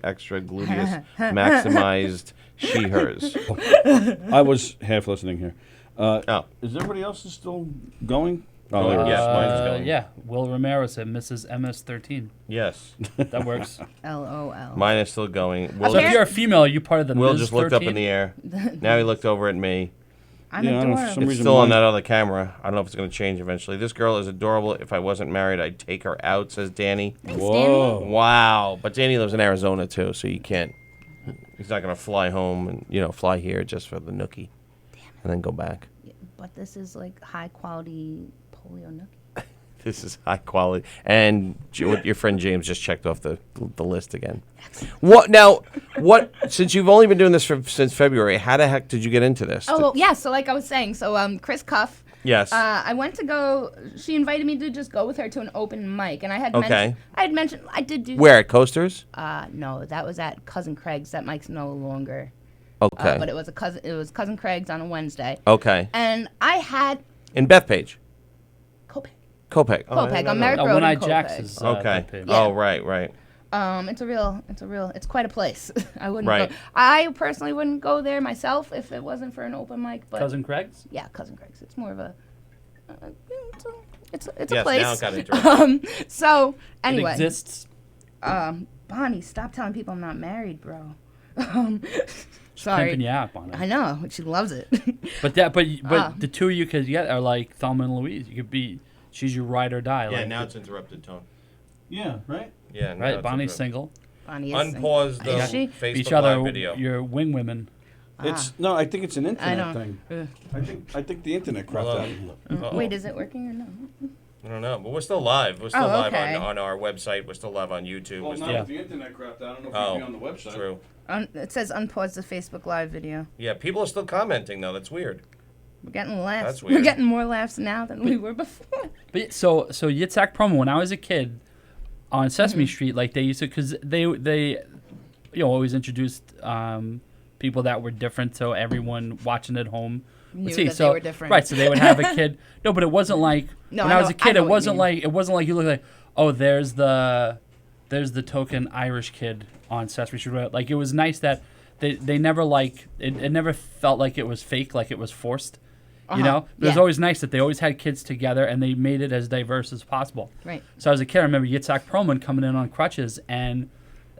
extra gluteus maximized she/hers. I was half listening here. Oh. Is everybody else still going? Oh, there it is. yeah, mine's going. Yeah, Will Romero said Mrs. MS13. Yes. That works. LOL. Mine is still going. So if you're a female, are you part of the Will Ms. just looked 13? up in the air. Now he looked over at me. I'm Yeah, I don't know, for adorable. some It's reason still on mine- that other camera. I don't know if it's going to change eventually. This girl is adorable. If I wasn't married, I'd take her out, says Danny. Thanks, Whoa. Wow. But Danny lives in Arizona, too, so you can't. He's not going to fly home and, fly here just for the nookie. And then go back. Danny. But this is like high quality polio nookie. This is high quality. And your friend James just checked off the list again. What now? Since you've only been doing this since February, how the heck did you get into this? Oh, well, yeah. So like I was saying, so Chris Cuff. Yes. I went to go. She invited me to just go with her to an open mic, and I had Okay. mentioned I did do. Where at Coasters? No, that was at Cousin Craig's. That mic's no longer. Okay. But it was Cousin Craig's on a Wednesday, Okay. and I had In Bethpage. Copay. Copeg. Oh, I Copeg didn't on know Merrick that. Road One Eye in Copeg. Jacks is Okay. that page. Oh, right. It's quite a place. I wouldn't Right. go. I personally wouldn't go there myself if it wasn't for an open mic. But Cousin Craig's? yeah, Cousin Craig's. It's more of a. It's Yes, a place. now it got interesting. So anyway, It exists. Bonnie, stop telling people I'm not married, bro. Pimping Sorry. you out on it. I know she loves it. But the two you could get are like Thelma and Louise. You could be, she's your ride or die. Yeah, like, now it's interrupted, Tone. Yeah, right? Yeah, now right. it's Bonnie's interrupted. single. Bonnie is single. Unpause the Is she? Facebook Each other, Live video. your wing women. No, I think it's an internet know. thing. Ugh. I think the internet cropped Hold out. on. Uh-oh. Wait, is it working or no? I don't know, but we're still live. We're still Oh, live okay. on our website. We're still live on YouTube. Well, We're now still, Yeah. with the internet cropped out, I don't know if oh, you'd be on the website. true. It says unpause the Facebook Live video. Yeah, people are still commenting though. That's weird. We're getting laughs. That's We're weird. getting more laughs now than we were before. But so Yitzhak Promo. When I was a kid, on Sesame Mm-hmm. Street, like they used to, because they always introduced people that were different, so everyone watching at home would Knew see. that they So were different. right, so they would have a kid. No, but it wasn't like No, when I I was know- a kid. I know It what you wasn't mean. like you look like, oh, there's the token Irish kid on Sesame Street. Like it was nice that they never like it never felt like it was fake, like it was forced. You know, but it was Yeah. always nice that they always had kids together and they made it as diverse as possible. Right. So as a kid, I remember Yitzhak Perlman coming in on crutches, and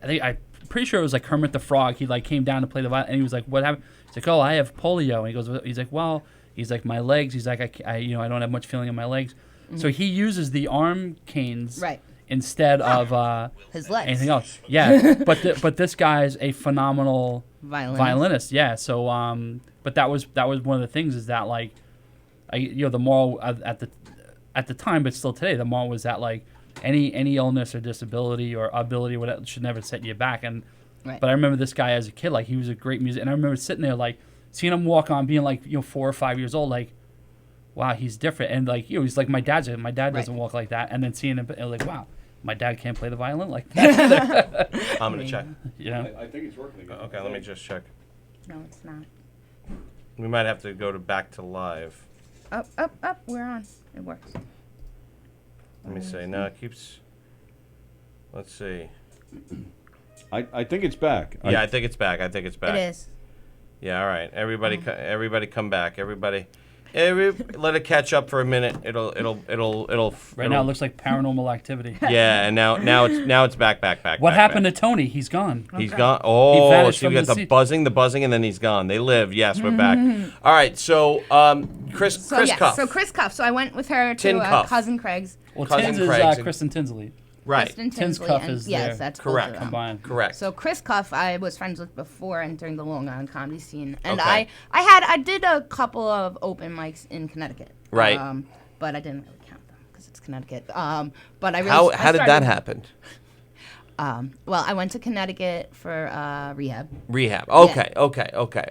I'm pretty sure it was like Kermit the Frog. He like came down to play the violin, and he was like, "What happened?" He's like, "Oh, I have polio." And he goes, "He's like, well, he's like my legs." He's like, I don't have much feeling in my legs." So he uses the arm canes Right. instead of His legs. anything else. Yeah, but this guy's a phenomenal Violinist. Yeah. So but that was one of the things is that like, the moral at the time, but still today, the moral was that like any illness or disability or ability whatever should never set you back. And Right. but I remember this guy as a kid, like he was a great musician, and I remember sitting there like seeing him walk on, being like 4 or 5 years old, like wow, he's different, and like he's like my dad's. My dad doesn't walk like that, and then seeing him like wow, my dad can't play the violin like that. I'm gonna check. You know. I think it's working again. Okay, let me just check. No, it's not. We might have to go to back to live. Up. We're on. It works. Let me see. No, it keeps. Let's see. I think it's back. Yeah, I think it's back. It is. Yeah, all right. Everybody come back. Everybody, let it catch up for a minute. It'll. Right now it looks like Paranormal Activity. Yeah, and now it's back. What happened to Tony? He's gone. He's gone. Oh, vanished see, we from got the the buzzing, and then he's gone. They live. Yes, we're back. All right, so Chris Cuff. So Chris Cuff. So I went with her Tin to Cuff. Cousin Craig's. Well, Cousin Tins is Craig's and- Kristen Tinsley. Right. Kristen Tin's Tinsley Cuff and- is yes, there. that's Correct. both of them. Combined. Correct. So Chris Cuff, I was friends with before and during the Long Island comedy scene, and Okay. I did a couple of open mics in Connecticut. Right. But I didn't really count them because it's Connecticut. But I really how I how did that started- happen? Well, I went to Connecticut for rehab. Rehab. Okay.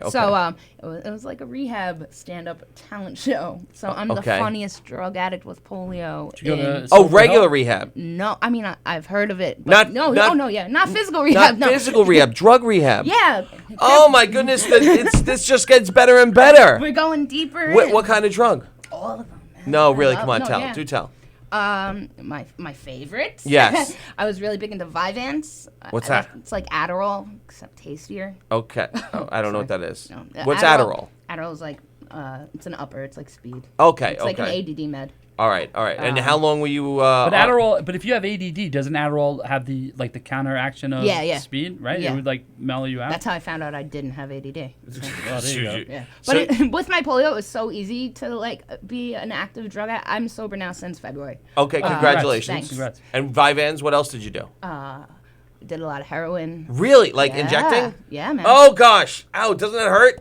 So it was like a rehab stand-up talent show. So I'm the Okay. funniest drug addict with polio. Did you go to in- Silver regular Hill? rehab. No, I mean I've heard of it. But Not not physical rehab. Not no. physical rehab, drug rehab. Yeah. Oh my goodness, this just gets better and better. We're going deeper. What, in. what kind of drug? All of them. Man. No, really, I come love- on, no, tell. yeah. Do tell. My favorites. Yes. I was really big into Vyvanse. What's I that? It's like Adderall, except tastier. Okay. Oh, I don't know what that is. No, What's Adderall? Adderall is like, it's an upper. It's like speed. Okay. It's okay. like an ADD med. All right. All right. And how long were you? But Adderall, but if you have ADD, doesn't Adderall have the counteraction of Yeah. speed, right? Yeah. It would like mellow you out. That's how I found out I didn't have ADD. So, Oh, there you go. yeah. So- But with my polio, it was so easy to like be an active drug addict. I'm sober now since February. Okay. Congratulations. thanks. Congrats. And Vyvanse, what else did you do? Did a lot of heroin. Really? Like Yeah. injecting? Yeah, man. Oh gosh. Ow, doesn't it hurt?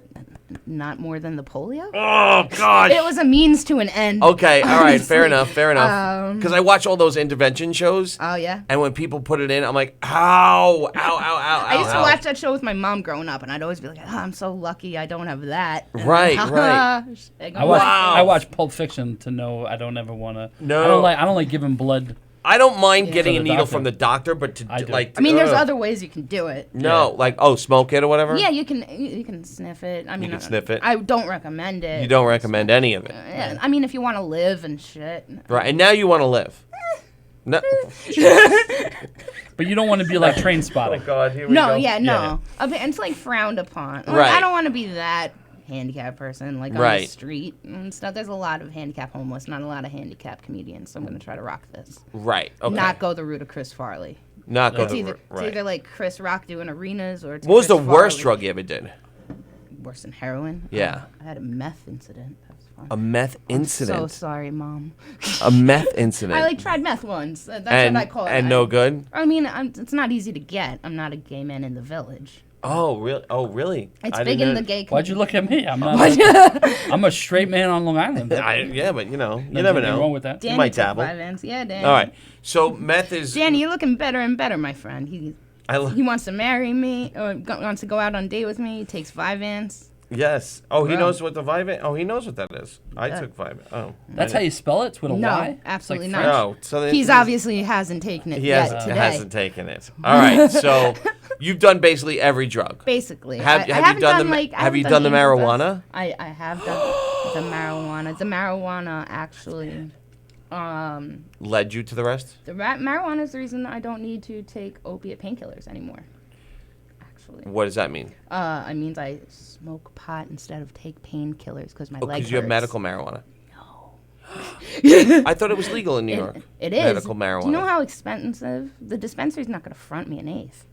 Not more than the polio. Oh gosh. It was a means to an end. Okay, all right, fair honestly. enough, fair enough. Because I watch all those intervention shows, Oh yeah. and when people put it in, I'm like, ow, ow, ow, ow, I used to ow. watch that show with my mom growing up, and I'd always be like, "Oh, I'm so lucky I don't have that." Right, right. I watch Pulp Fiction to know I don't ever want to. No. I don't like giving blood. I don't mind getting To a the needle doctor. from the doctor, but to I do. like, I mean, there's ugh. other ways you can do it. No, like smoke it or whatever. Yeah, you can sniff it. I mean, can sniff it? I don't recommend it. You don't recommend any of it, Yeah, I mean, if you want to live and shit. right? And now you want to live. No. But you don't want to be like train spotting. God, here we No, go. yeah, no. Okay, it's like frowned upon. Like, Right. I don't want to be that handicapped person like on the Right. street and stuff. There's a lot of handicap homeless, not a lot of handicap comedians. So I'm gonna try to rock this. Right. Okay. Not go the route of Chris Farley. Not go It's to either, right. it's either like Chris Rock doing arenas or it's What was the Chris worst Farley. drug you ever did? Worse than heroin? Yeah. I had a meth incident. That was fun. A meth So incident. sorry, Mom. A meth incident. I like tried meth once. That's and what I call it. and no good. I mean, it's not easy to get. I'm not a gay man in the village. Oh really? Oh really? It's I big didn't in know- the gay Why'd you community. look at me? I'm not. I'm a straight man on Long Island. Yeah, but you know, you Nothing never wrong know. with that. Danny might took dabble. Vyvanse. Yeah, Danny. All right. So meth is. Danny, you're looking better and better, my friend. He I wants to marry me or wants to go out on a date with me. He takes Vyvanse. Yes. Oh, he Wow. knows what the Vyvanse. Oh, he knows what that is. I Yeah. took Vyvanse. Oh. That's how you spell it. It's with a No, Y? It's absolutely like not. No. So then He's obviously hasn't taken it he yet hasn't, today. hasn't taken it. All right. So you've done basically every drug. Basically, Have- I have you haven't done done the- like. I have you haven't done the angel dust. marijuana? I have done the marijuana. The marijuana actually. Led you to the rest. The marijuana is the reason I don't need to take opiate painkillers anymore. Actually, What does that mean? it means I smoke pot instead of take painkillers because my Oh, leg because you have hurts. medical marijuana. No. I thought it was legal in New York. It is. Medical marijuana. Do you know how expensive? The dispensary's not going to front me an eighth.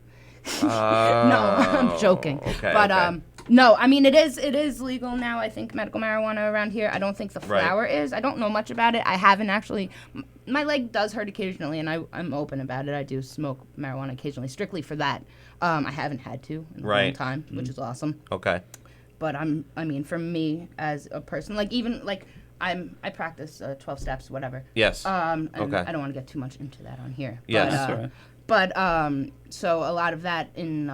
Oh, No, I'm joking. Okay. But okay. no, I mean it is legal now. I think medical marijuana around here. I don't think the Right. flower is. I don't know much about it. I haven't actually. My leg does hurt occasionally, and I'm open about it. I do smoke marijuana occasionally, strictly for that. I haven't had to in a long Right. time, which is awesome. Okay. But I mean, for me as a person, like even like I practice 12 steps, whatever. Yes. And Okay. I don't want to get too much into that on here. Yes. But, That's all right. But so a lot of that in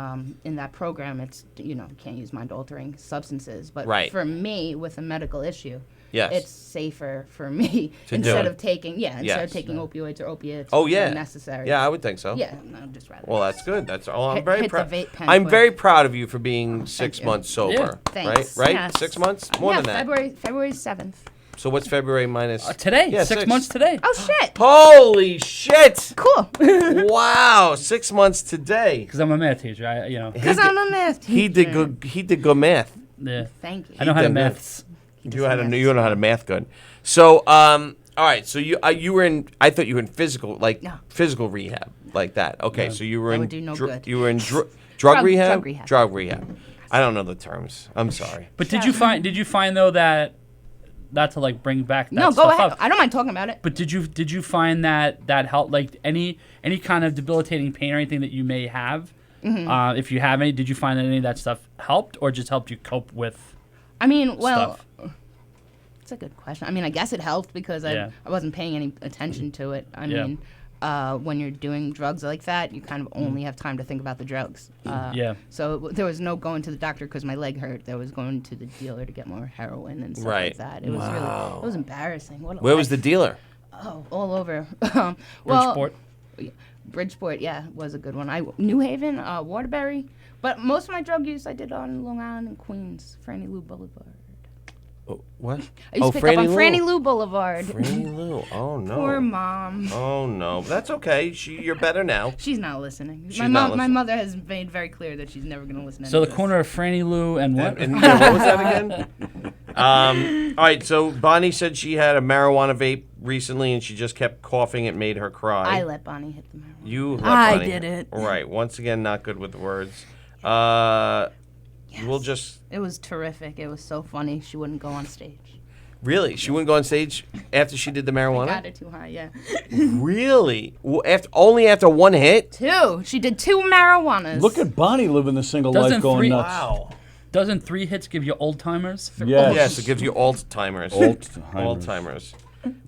that program, it's you can't use mind altering substances. But Right. for me, with a medical issue, Yes. it's safer for me To do instead it. of taking instead Yes. of taking opioids or opiates. Oh which are yeah. necessary. Yeah, I would think so. Yeah, no, just rather. Well, that's good. That's all. I'm Hit- very hit the proud. vape pen I'm quick. very proud of you for being 6 you. months sober. Yeah. Thanks. Right? Right? Yes. 6 months? More yeah, than that. February 7th. So what's February minus? Today, Yeah, 6 months today. Oh shit! Holy shit! Cool. Wow, 6 months today. Because I'm a math teacher. Because I'm a math teacher. He did good math. Yeah. Thank you. I know how to did good. maths. You know how to math good. So all right. So you were in. I thought you were in physical rehab like that. Okay. Yeah. So you were That in. would do no good. You were in drug Drug rehab. rehab. Drug rehab. I don't know the terms. I'm sorry. But did you find though that not to like bring back that No, stuff go ahead. up, I don't mind talking about it. but did you find that helped, like any kind of debilitating pain or anything that you may have? Mm-hmm. If you have any, did you find that any of that stuff helped or just helped you cope with I mean, well, stuff? it's a good question. I mean, I guess it helped because Yeah. I wasn't paying any attention to it. I Yeah. mean, when you're doing drugs like that, you kind of only have time to think about the drugs. Yeah. So there was no going to the doctor because my leg hurt. There was going to the dealer to get more heroin and stuff Right. like that. It was it was embarrassing. What a Where was the life. dealer? Oh, all over. Well, Bridgeport? Bridgeport, yeah, was a good one. New Haven, Waterbury, but most of my drug use I did on Long Island and Queens, Franny Lou Boulevard. What? I used to pick up on Franny Lou Boulevard. Franny Lou. Oh no. Poor mom. Oh no. That's okay. You're better now. She's not listening. She's My not mom, my listening. mother has made very clear that she's never going to listen to So any the of corner of Franny Lou and what? And what was that again? All right. So Bonnie said she had a marijuana vape recently, and she just kept coughing. It made her cry. this. I let Bonnie hit the marijuana. You. Let I Bonnie- did it. Right. Once again, not good with the words. We'll just. It was terrific. It was so funny. She wouldn't go on stage. Really? She wouldn't go on stage after she did the marijuana? Got it too high, yeah. Really? Only after one hit? 2. She did 2 marijuanas. Look at Bonnie living the single Doesn't life, going three- nuts. Wow. Doesn't 3 hits give you old timers? Yes. Yes, it gives you Alzheimer's. Alzheimer's. Alzheimer's.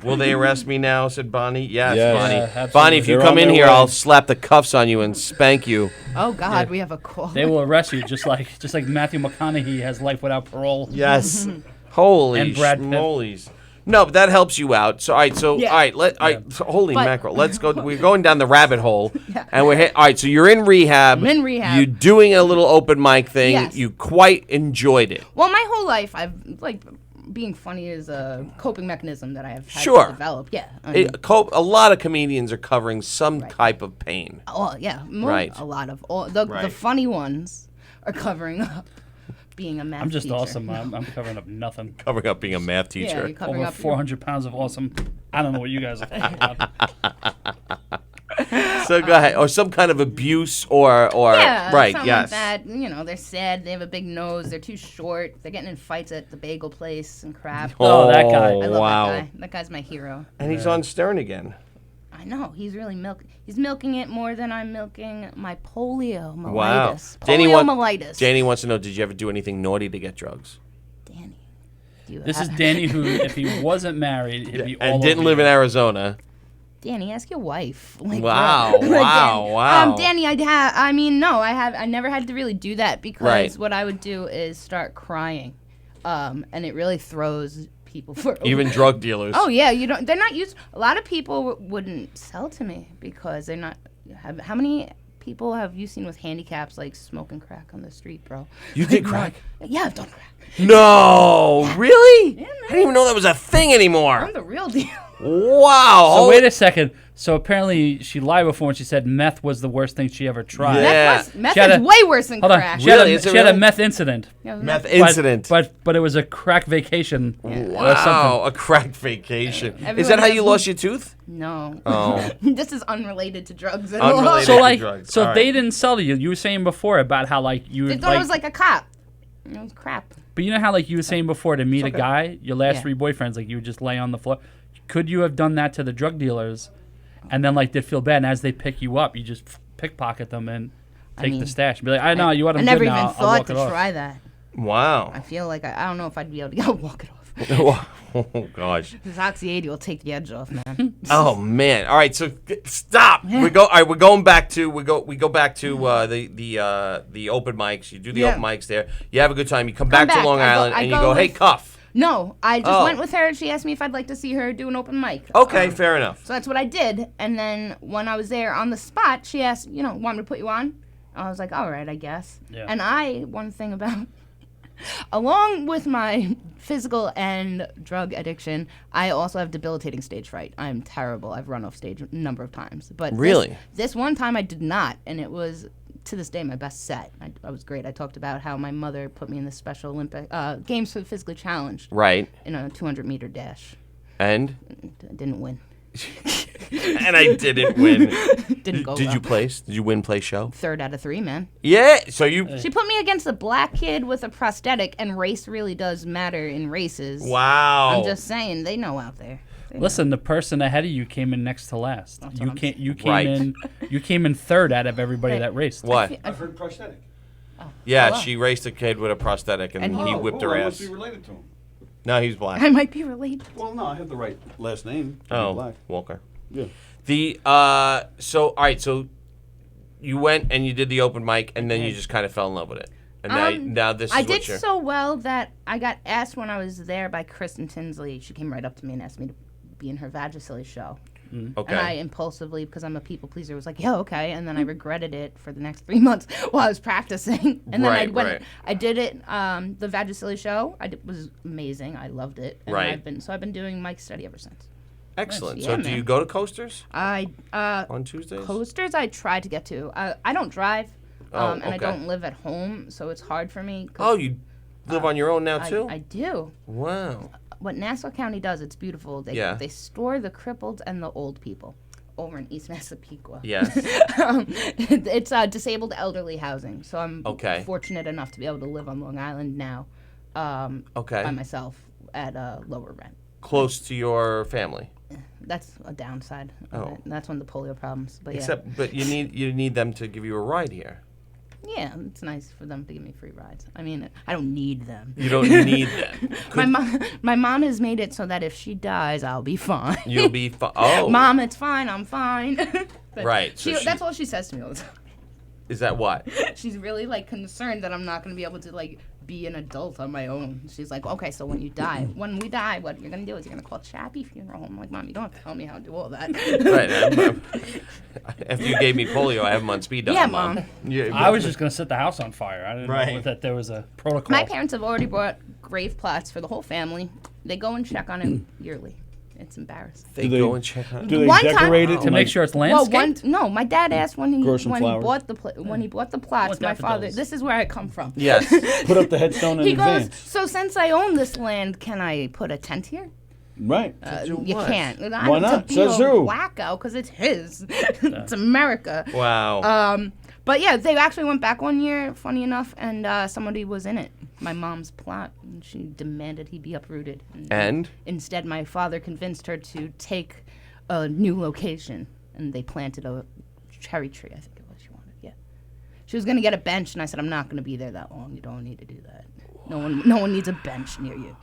Will they arrest me now? Said Bonnie. Yes, Yes. Bonnie. Yeah, absolutely. Bonnie, if you They're come on in their here, way. I'll slap the cuffs on you and spank you. Oh, God, we have a call. They will arrest you just like Matthew McConaughey has life without parole. Yes. Holy And Brad Pitt. schmolies. No, but that helps you out. So, all right. So, Yeah. all right. So, holy But- mackerel. Let's go. We're going down the rabbit hole, and we're all right. So you're in rehab. I'm in rehab. You're doing a little open mic thing. Yes. You quite enjoyed it. Well, my whole life, I've, being funny is a coping mechanism that I have had Sure. to develop. Yeah. I mean, A lot of comedians are covering some type of pain. oh, yeah. Right. A lot of, the Right. funny ones are covering up being a math I'm just teacher. awesome. I'm covering up nothing. Covering up being a math Yeah, teacher. you're covering Over up 400 pounds of awesome. I don't know what you guys are talking about. So go ahead. Or some kind of abuse or Yeah, right, something yes. like that. You know, they're sad. They have a big nose. They're too short. They're getting in fights at the bagel place and crap. Oh, that guy. I love wow. that guy. That guy's my hero. And he's on Stern again. I know. He's really He's milking it more than I'm milking my polio myelitis. Wow. Poliomyelitis. Danny wants to know, did you ever do anything naughty to get drugs? Danny. Do you This is have- Danny who, if he wasn't married, he'd be all And didn't over live you. in Arizona. Danny, ask your wife. Like, Wow, like, wow, Danny, wow. Danny, I never had to really do that because Right. what I would do is start crying, and it really throws people for Even drug dealers. Oh yeah, they're not used. A lot of people wouldn't sell to me because they're not. How many people have you seen with handicaps like smoking crack on the street, bro? You did crack? Yeah, I've done crack. No, really? Yeah, man. I didn't even know that was a thing anymore. I'm the real deal. Wow. So wait a second. So apparently she lied before when she said meth was the worst thing she ever tried. Yeah. Meth She had is a- way worse than Hold on. crack. She, had, Really? a, Is it she had a really? meth incident. Yeah, Meth But- incident. But it was a crack vacation. Or Wow, something. a crack vacation. Is Everyone that how has- you lost your tooth? No. Oh. This is unrelated to drugs at all. Unrelated. So to like, drugs. so All they right. didn't sell to you. You were saying before about how like you They would thought it was like a cop. It was crap. but you know how like you were saying before to meet a guy, your last Yeah. 3 boyfriends, like you would just lay on the floor. Could you have done that to the drug dealers, and then like they'd feel bad, and as they pick you up, you just pickpocket them and take the mean, stash and be like, I know you want I them never good even now. I'll thought walk to it off. try that. Wow. I feel like I don't know if I'd be able to walk it off. Oh gosh. This Oxy 80 will take the edge off, man. Oh man. All right. So stop. Yeah. All right. We're going back to we go back to the open mics. You do the Yeah. open mics there. You have a good time. You come back to back. Long I go- Island I and you go go, hey, with- Cuff. No, I just Oh. went with her. She asked me if I'd like to see her do an open mic. Okay, fair enough. So that's what I did. And then when I was there on the spot, she asked, want me to put you on? I was like, all right, I guess. Yeah. And one thing about, along with my physical and drug addiction, I also have debilitating stage fright. I'm terrible. I've run off stage a number of times. But Really? this one time I did not. And it was, to this day, my best set. I was great. I talked about how my mother put me in the Special Olympic Games for the Physically Challenged Right. in a 200-meter dash. And I didn't win. and I didn't win. Didn't go Did well. you place? Did you win place show? 3rd out of 3, man. Yeah. So you. She put me against a black kid with a prosthetic, and race really does matter in races. Wow. I'm just saying, they know out there. Listen, the person ahead of you came in next to last. That's You what I'm can't. You came Right. in. You came in 3rd out of everybody Hey. that raced. What? I've heard prosthetic. Yeah, wow. she raced a kid with a prosthetic and, And he he- whipped I her must ass. be related to him. No, he's black. I might be related. Well, no, I have the right last name. to be Oh, black. Walker. Yeah. So all right, so you went and you did the open mic and then you just kind of fell in love with it. And now this is I what did you're so well that I got asked when I was there by Kristen Tinsley. She came right up to me and asked me to be in her Vagisilly show. Okay. And I impulsively, because I'm a people pleaser, was like, yeah, okay. And then I regretted it for the next 3 months while I was practicing. And then I Right, went, right. I did it, the Vagisilli show. Was amazing. I loved it. And Right. I've been doing mic study ever since. Excellent. Nice. So Yeah, do you man. go to Coasters I on Tuesdays? coasters I try to get to. I don't drive, Oh, and I okay. don't live at home, so it's hard for me. 'cause Oh, you live on your own now too? I do. Wow. What Nassau County does, it's beautiful. Yeah. They store the crippled and the old people over in East Massapequa. Yes. It's disabled elderly housing, so I'm Okay. fortunate enough to be able to live on Long Island now, Okay. by myself at a lower rent. Close to your family. That's a downside. Of Oh. it. That's one of the polio problems. But But you need them to give you a ride here. yeah, it's nice for them to give me free rides. I mean, I don't need them. You don't need them. My mom has made it so that if she dies, I'll be fine. You'll be fine. Oh. Mom, it's fine. I'm fine. But Right, so she- that's all she says to me all the time. Is that what? She's really like concerned that I'm not going to be able to like be an adult on my own. She's like, okay, so when we die, what you're going to do is you're going to call Chappie Funeral. I'm like, Mom, you don't have to tell me how to do all that. Right. After you gave me polio, I have them on speed dial. Yeah, Mom. Yeah, I was just gonna set the house on fire. I didn't know Right. that there was a protocol. My parents have already bought grave plots for the whole family. They go and check on it yearly. It's embarrassing. They Do they- go and check on. Do they One time- decorate it to make sure it's landscaped. No, my dad asked when he Grow some flowers. bought the when he bought the plots. Want My father. daffodils. This is where I come from. Yes. Put up the headstone in He goes. advance. So since I own this land, can I put a tent here? Right. do You what? can't. Why not? To be Says a who? wacko because it's his. It's America. Wow. But yeah, they actually went back one year, funny enough, and somebody was in it. My mom's plot, and she demanded he be uprooted. And Instead, my father convinced her to take a new location, and they planted a cherry tree, I think it was she wanted, yeah. She was going to get a bench, and I said, I'm not going to be there that long. You don't need to do that. No one needs a bench near you.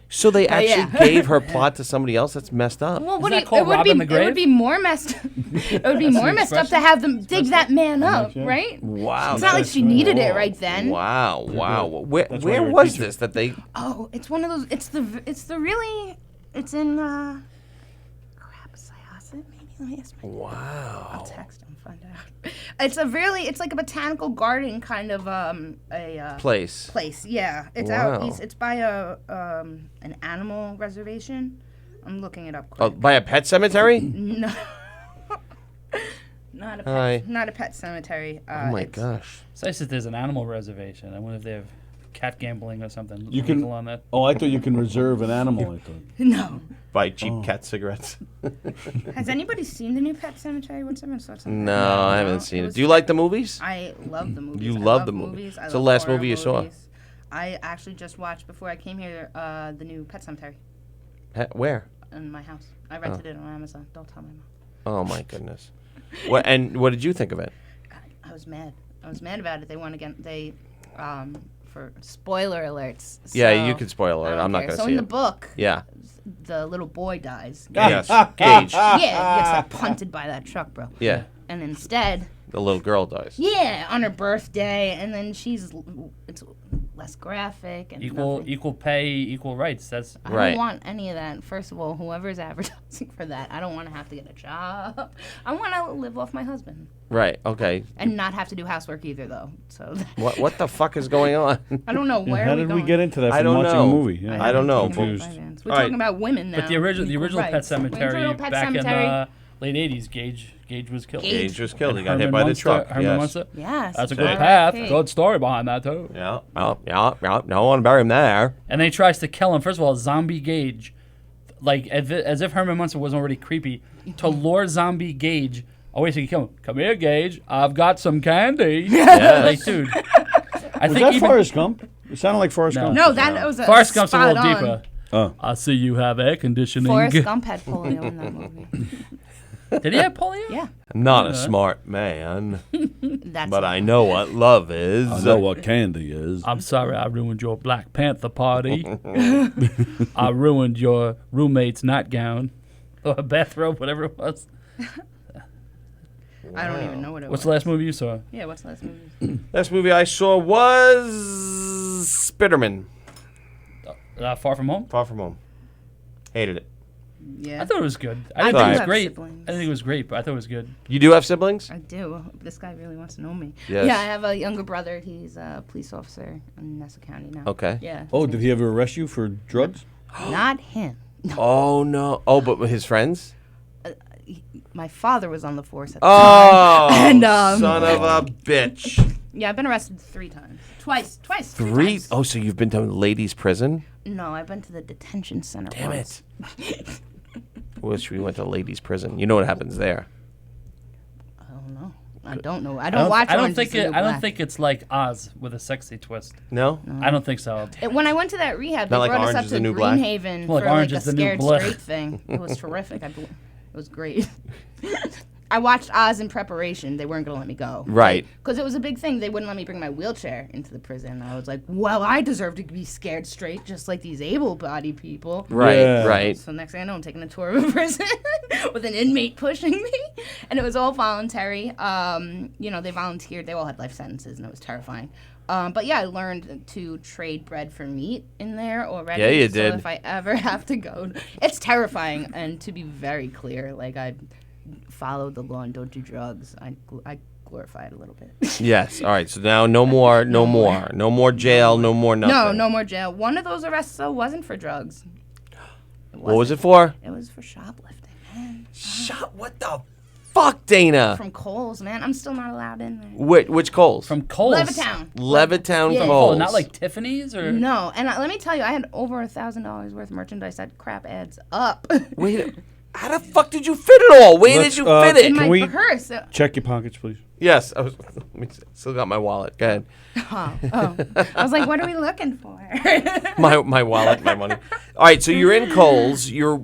so they actually yeah. gave her plot to somebody else. That's messed up. Well, Isn't that called robbing the It grave? would be more messed. It would be more messed up to have them dig that man up, yeah. right? Wow. It's not like she needed it right then. Wow. Wow. Where That's why where you're a was teacher. this that they? Oh, it's one of those. It's in crap, Syosset maybe. Let me ask my dad. Wow. I'll text him, find out. It's like a botanical garden kind of a Place. place. Yeah, it's Wow. out east. It's by an animal reservation. I'm looking it up Oh, quick. by a pet cemetery? No. Not a pet, Hi. not a pet cemetery. Oh my it's- gosh. It's nice that there's an animal reservation. I wonder if they have cat gambling or something. You can- legal on that. Oh, I thought you can reserve an animal. I thought. No. Buy cheap cat cigarettes. Has anybody seen the new Pet Cemetery? What's everyone saw something? No, I haven't seen it. Do you like the movies? I love the movies. You I love the movie. movies. I It's the love last horror movie you saw. movies. I actually just watched before I came here the new Pet Cemetery Where? in my house. I rented it on Amazon. Don't tell my mom. Oh my goodness. What did you think of it? I was mad. I was mad about it. They won again. For spoiler alerts. Yeah, so you could spoil I it. don't I'm not care. going to So see in the it. book, Yeah. the little boy dies. Yes. Gage. Yeah, he gets like punted by that truck, bro. Yeah. And instead, The little girl dies. yeah, on her birthday, and then it's less graphic and nothing. Equal pay, equal rights. That's I Right. don't want any of that. First of all, whoever's advertising for that, I don't want to have to get a job. I want to live off my husband Right. Okay. and not have to do housework either, though. So What the fuck is going on? I don't know where. How are did we going? get into that from I don't watching know. a movie? Yeah. I don't know. Talking about Confused. finance. We're All right. talking about women now. but the original Equal Pet rights. Cemetery Original Pet back Cemetery. in late '80s. Gage was killed. Gage was killed. He And got hit Herman by the Munster- truck. Herman Yes. Munster. Yes. That's a Okay. good path. R.I.P. Good story behind that too. Yeah. Yeah. Don't want to bury him there. And then he tries to kill him. First of all, Zombie Gage, like as if Herman Munster wasn't already creepy, to lure Zombie Gage. Oh wait, so you kill him. Come here, Gage. I've got some candy. Yes. Like, dude. I Was think that even Forrest Gump? It sounded like Forrest No. Gump. No, that was a Forrest Gump's a spot little on. deeper. Oh. I see you have air conditioning. Forrest Gump had polio in that movie. Did he have polio? Yeah, Not a smart man, that's. but I know what love is. I know what candy is. I'm sorry I ruined your Black Panther party. I ruined your roommate's nightgown or bathrobe, whatever it was. I don't even know what it What's was. the last movie you saw? Yeah, what's the last movie? Last movie I saw was Spiderman. Far From Home? Far From Home. Hated it. Yeah. I thought it was good. I I do think it was have great. siblings. I think it was great, but I thought it was good. You do have siblings? I do. This guy really wants to know me. Yes. Yeah, I have a younger brother. He's a police officer in Nassau County now. Okay. Yeah. Oh, did he ever arrest you for drugs? Not him. Oh no. Oh, but with his friends? My father was on the force at the time. Oh, And, son of a bitch. Yeah, I've been arrested 3 times. Twice. Three? Times. Oh, so you've been to ladies' prison? No, I've been to the detention center Damn once. it. Wish we went to ladies' prison. You know what happens there. I don't know. I don't know. I don't watch I don't Orange think is the New it. I don't Black. think it's like Oz with a sexy twist. No? I don't think so. When I went to that rehab, Not they like brought us Orange up is to the New Black? Greenhaven Well, for like Orange like a is the New scared Black. straight thing. It was terrific. It was great. I watched Oz in preparation. They weren't going to let me go. Right. Because it was a big thing. They wouldn't let me bring my wheelchair into the prison. I was like, well, I deserve to be scared straight just like these able-bodied people. Right, Yeah. right. So next thing I know, I'm taking a tour of a prison with an inmate pushing me, and it was all voluntary. They volunteered. They all had life sentences, and it was terrifying. But yeah, I learned to trade bread for meat in there already. Yeah, you so did. if I ever have to go, it's terrifying. And to be very clear, like I followed the law and don't do drugs. I glorify it a little bit. Yes. All right. So now no more jail, no more nothing. No more jail. One of those arrests though wasn't for drugs. What was it for? It was for shoplifting, man. Shut. What the fuck, Dana? From Kohl's, man. I'm still not allowed in there. Which Kohl's? From Kohl's. Levittown. Levittown Yeah. Oh, Kohl's. not like Tiffany's or. No, and let me tell you, I had over $1,000 worth of merchandise. That crap adds up. Wait. How the fuck did you fit it all? Where Let's, did you fit it? In my Can we- purse. Check your pockets, please. Yes. Let me see. Still got my wallet. Go ahead. I was like, what are we looking for? My wallet, my money. All right. So you're in Kohl's. You're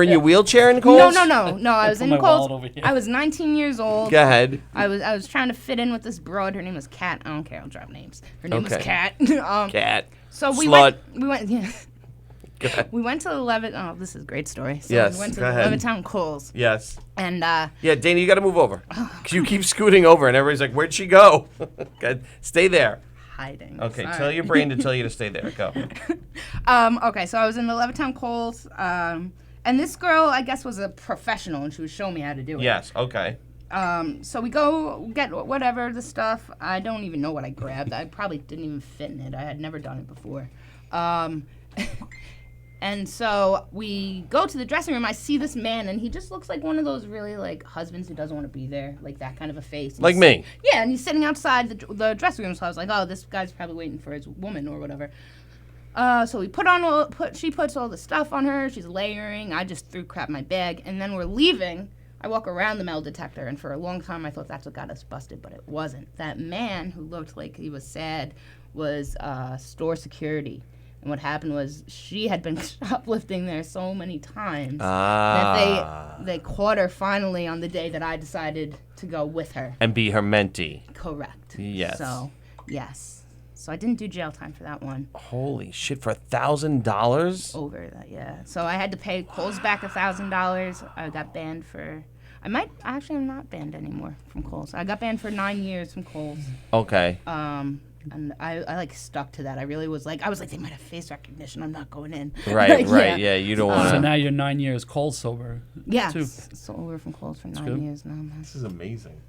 in your wheelchair in Kohl's? No. I was Put in my Kohl's. wallet over here. I was 19 years old. Go ahead. I was trying to fit in with this broad. Her name was Kat. I don't care. I'll drop names. Her name was Okay. Kat. Cat. So we Slut. went. Yeah. Go ahead. We went to the Oh, this is a great story. So Yes, we went to go the ahead. Levittown Kohl's, Yes. and Yeah, Dana, you got to move over. 'Cause you keep scooting over, and everybody's like, "Where'd she go?" Good. Stay there. hiding. Okay. Sorry. Tell your brain to tell you to stay there. Go. Okay, so I was in the Levittown Kohl's, and this girl, I guess, was a professional, and she was showing me how to do it. Yes. Okay. So we go get whatever the stuff. I don't even know what I grabbed. I probably didn't even fit in it. I had never done it before. And so we go to the dressing room. I see this man, and he just looks like one of those really like husbands who doesn't want to be there, like that kind of a face. Like He's- me. Yeah, and he's sitting outside the dressing room. So I was like, oh, this guy's probably waiting for his woman or whatever. So we she puts all the stuff on her. She's layering. I just threw crap in my bag, and then we're leaving. I walk around the metal detector, and for a long time I thought that's what got us busted, but it wasn't. That man who looked like he was sad was store security. And what happened was she had been shoplifting there so many times that they caught her finally on the day that I decided to go with her. And be her mentee. Correct. Yes. So, yes. So I didn't do jail time for that one. Holy shit! For $1,000. Over that, yeah. So I had to pay Kohl's back $1,000. I got banned for. I'm not banned anymore from Kohl's. I got banned for 9 years from Kohl's. Okay. And I like stuck to that. I really was like, they might have face recognition. I'm not going in. Right. Like, Right. Yeah. You don't want So to. now you're 9 years cold sober. Yeah. Too. So we're from Kohl's for 9 good. years now. Man. This is amazing.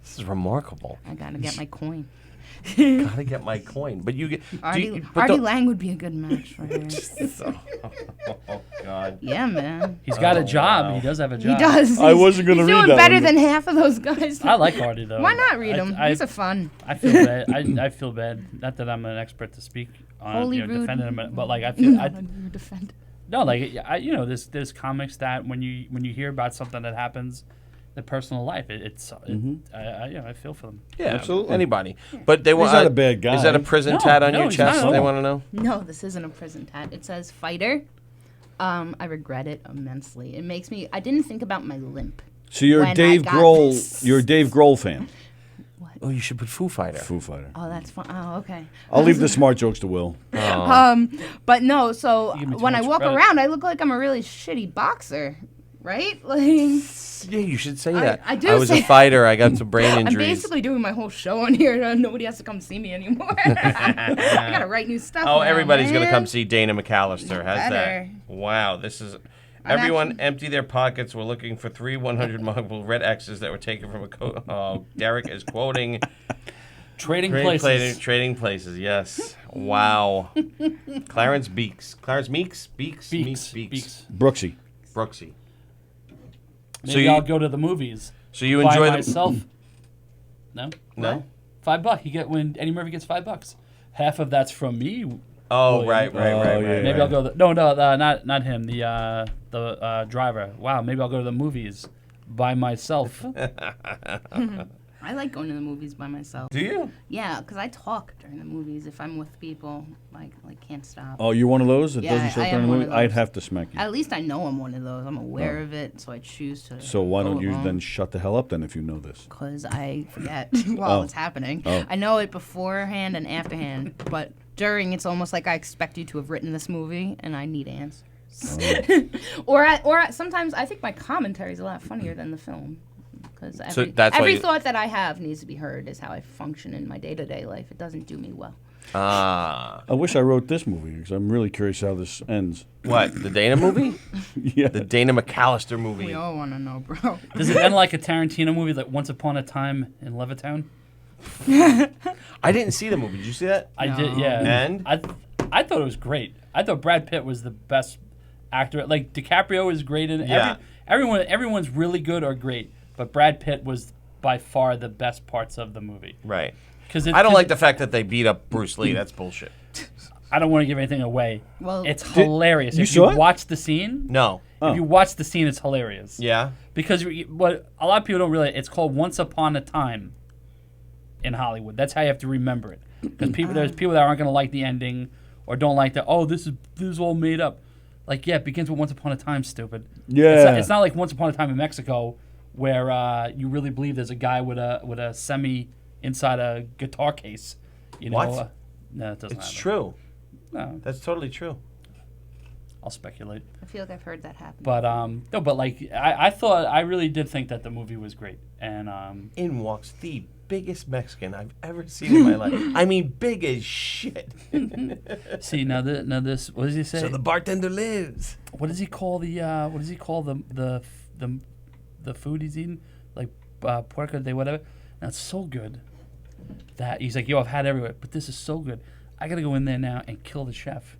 This is remarkable. I gotta get my coin. Gotta get my coin. But you get. Artie the- Lang would be a good match for her. Oh God. Yeah, man. He's got a Oh, job. wow. He does have a He job. does. I wasn't gonna He's read doing that better one. than half of those guys. I like Artie though. Why not read him? I He's a fun. feel bad. I feel bad. Not that I'm an expert to speak on Holy rude. defending him, but like I feel No, I, you defend. no like there's comics that when you hear about something that happens, the personal life, I feel for them. Yeah. Absolutely. Anybody. But they want. not a bad guy. Is that a prison No, tat on no, your he's not chest? at They all. want to know. No, this isn't a prison tat. It says fighter. I regret it immensely. It makes me. I didn't think about my limp. So you're When a I Dave got Grohl. this. You're a Dave Grohl fan. Oh, you should put Foo Fighter. Foo Fighter. Oh, that's fun. Oh, okay. I'll leave the smart jokes to Will. But no. So You give me too when I much walk credit. around, I look like I'm a really shitty boxer, right? Like Yeah, you should say that. I do I was a say- fighter. I got some brain I'm injuries. basically doing my whole show on here. Nobody has to come see me anymore. I gotta write new stuff. Oh, now, everybody's gonna man. come see Dana McAllister. How's Better. that? Wow, this is. Everyone empty their pockets. We're looking for 3 100 markable red X's that were taken from a coat. Oh, Derek is quoting Trading places. Trading places, yes. Wow. Clarence Beeks. Clarence Meeks? Beeks? Beeks. Brooksy. Brooksy. Maybe I'll go to the movies. So you by enjoy myself. No? No? $5. You get when Eddie Murphy gets $5. Half of that's from me. Oh, William. right. yeah. Maybe I'll go. Not him. The driver. Wow. Maybe I'll go to the movies by myself. I like going to the movies by myself. Do you? Yeah, because I talk during the movies. If I'm with people, like can't stop. Oh, you're one of those that Yeah, doesn't shut I down am the one movie? of I'd those. have to smack you. At least I know I'm one of those. I'm aware of it, so I choose to. So why go don't you alone. then shut the hell up then if you know this? Because I forget while Oh. it's happening. Oh. I know it beforehand and afterhand, but during, it's almost like I expect you to have written this movie, and I need answers. or sometimes I think my commentary is a lot funnier than the film. Because that's why every you- thought that I have needs to be heard is how I function in my day-to-day life. It doesn't do me well. Ah. I wish I wrote this movie because I'm really curious how this ends. What? The Dana movie? Yeah. The Dana McAllister We movie. all want to know, bro. Does it end like a Tarantino movie, like Once Upon a Time in Levittown? I didn't see the movie. Did you see that? I did, yeah. And? I thought it was great. I thought Brad Pitt was the best actor. Like DiCaprio is great in it. Yeah. Everyone's really good or great, but Brad Pitt was by far the best parts of the movie. Right. Because I don't like the fact that they beat up Bruce Lee. That's bullshit. I don't want to give anything away. Well, It's hilarious. you If saw you it? watch the scene, No. Oh. if you watch the scene, it's hilarious. Yeah? Because what a lot of people don't realize, it's called Once Upon a Time in Hollywood. That's how you have to remember it. Because there's people that aren't going to like the ending or don't like that. Oh, this is all made up. Like, yeah, it begins with Once Upon a Time, stupid. Yeah. It's not like Once Upon a Time in Mexico where you really believe there's a guy with a semi inside a guitar case. You know? What? No, it doesn't It's happen. true. No, That's totally true. I'll speculate. I feel like I've heard that happen. But no, but like I really did think that the movie was great, and In walks the biggest Mexican I've ever seen in my life. I mean, big as shit. see now this what does he say? So the bartender lives. What does he call the food he's eating, like puerco de whatever? Now it's so good that he's like, yo, I've had it everywhere, but this is so good. I gotta go in there now and kill the chef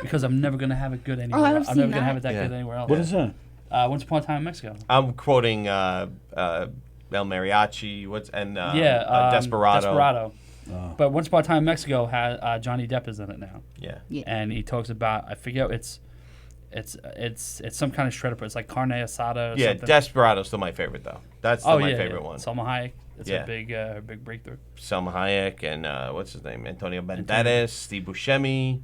because I'm never gonna have it good anywhere. I've I'm seen never gonna that. have it that Yeah. good anywhere else. What is that? Once Upon a Time in Mexico. I'm quoting El Mariachi. Desperado. Desperado. But Once Upon a Time in Mexico has Johnny Depp is in it now, Yeah. Yeah. and he talks about I forget it's some kind of shredder, but it's like carne asada. Or Yeah, something. Desperado's still my favorite though. That's still my favorite one. Salma Hayek. It's Yeah. a big breakthrough. Selma Hayek and what's his name? Antonio Banderas, Steve Buscemi.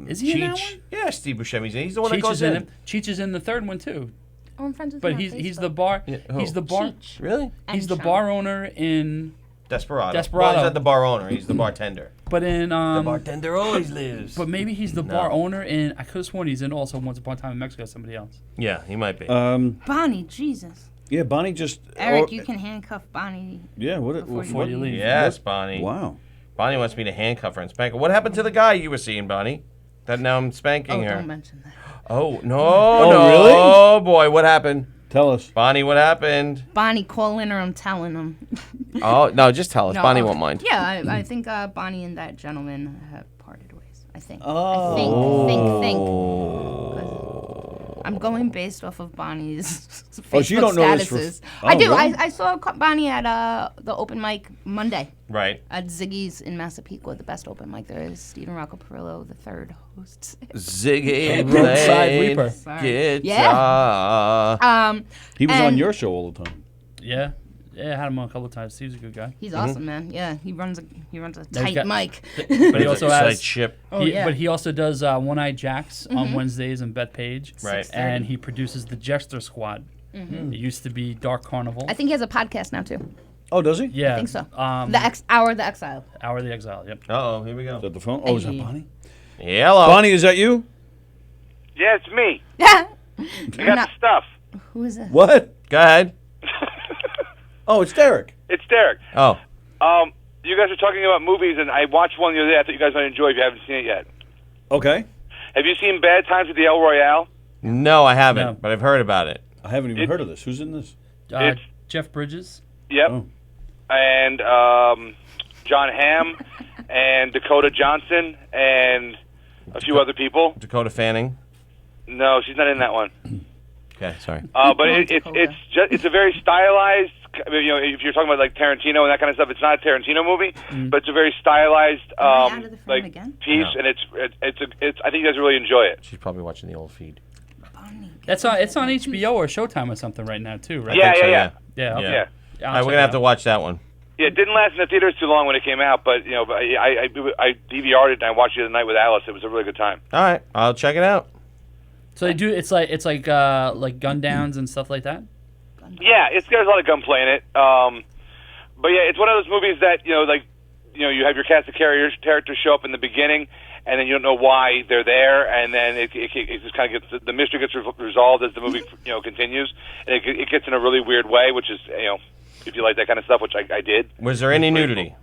Is he in that Cheech. one? Yeah, Steve Buscemi's in. He's the one that Cheech goes is in in. it. Cheech is in the third one too, Oh, I'm friends with but him on he's the Facebook. bar. Yeah, who? He's the bar. Cheech. Really? He's And the Sean. bar owner in, Desperado. Desperado. Well, he's not the bar owner. He's the bartender. but in The bartender always lives. But maybe he's the No. bar owner in. I could have sworn he's in also Once Upon a Time in Mexico. Somebody else. Yeah, he might be. Bonnie, Jesus. Yeah, Bonnie just. Eric, oh, you can handcuff Bonnie. Yeah, what? Before you leave. Yes, Bonnie. Wow. Bonnie wants me to handcuff her and spank her. What happened to the guy you were seeing, Bonnie? That now I'm spanking Oh, her. don't mention that. Oh, no, Oh, no. really? Oh, boy, what happened? Tell us. Bonnie, what happened? Bonnie, call in or I'm telling him. Oh, no, just tell us. No, Bonnie okay. won't mind. Yeah, I think Bonnie and that gentleman have parted ways. I think. Oh. I think. 'Cause I'm going based off of Bonnie's Facebook Oh, so you don't know this statuses. for- I Oh, do. really? I saw Bonnie at the open mic Monday Right. at Ziggy's in Massapequa, the best open mic there is. Stephen Rocco Perillo, the third host. Ziggy Roadside played Reaper. Sorry. guitar. He was on And- your show all the time. Yeah, I had him on a couple of times. He was a good guy. He's awesome, man. Yeah, he runs a tight got- mic. But he also has. ship. Oh, yeah. But he also does One Eye Jacks on Wednesdays and Bethpage. Right. And he produces the Jester Squad. It used to be Dark Carnival. I think he has a podcast now too. Oh, does he? Yeah. I think so. Um, Hour of the Exile. Hour of the Exile. Yep. Uh-oh, here we go. Is that the phone? Oh, is that Hey. Bonnie? Hello. Bonnie, is that you? Yeah, it's me. Yeah. I got the stuff. Who is this? What? Go ahead. Oh, it's Derek. It's Derek. Oh. You guys were talking about movies, and I watched one the other day. I thought you guys might enjoy if you haven't seen it yet. Okay. Have you seen Bad Times at the El Royale? No, I haven't, No. but I've heard about it. I haven't even heard of this. Who's in this? Uh, Jeff Bridges. Yep. Oh. And John Hamm and Dakota Johnson and a few other people. Dakota Fanning. No, she's not in that one. Okay, sorry. But it's a very stylized. You know, if you're talking about like Tarantino and that kind of stuff, it's not a Tarantino movie, but it's a very stylized I out of the frame like again? piece, No. and it's. I think you guys really enjoy it. She's probably watching the old feed. That's on. It's on HBO or Showtime or something right now too, right? Yeah, think so, yeah. Yeah. Okay. Yeah. Yeah. I'll All right, check we're it gonna have out. to watch that one. Yeah, it didn't last in the theaters too long when it came out, but you know, I DVR'd it and I watched it the other night with Alice. It was a really good time. All right, I'll check it out. So they do. It's like gun downs and stuff like that. Yeah, there's a lot of gunplay in it. But yeah, it's one of those movies that you have your cast of characters show up in the beginning, and then you don't know why they're there, and then it just kind of gets the mystery gets resolved as the movie continues, and it gets in a really weird way, which is if you like that kind of stuff, which I did. Was there any nudity?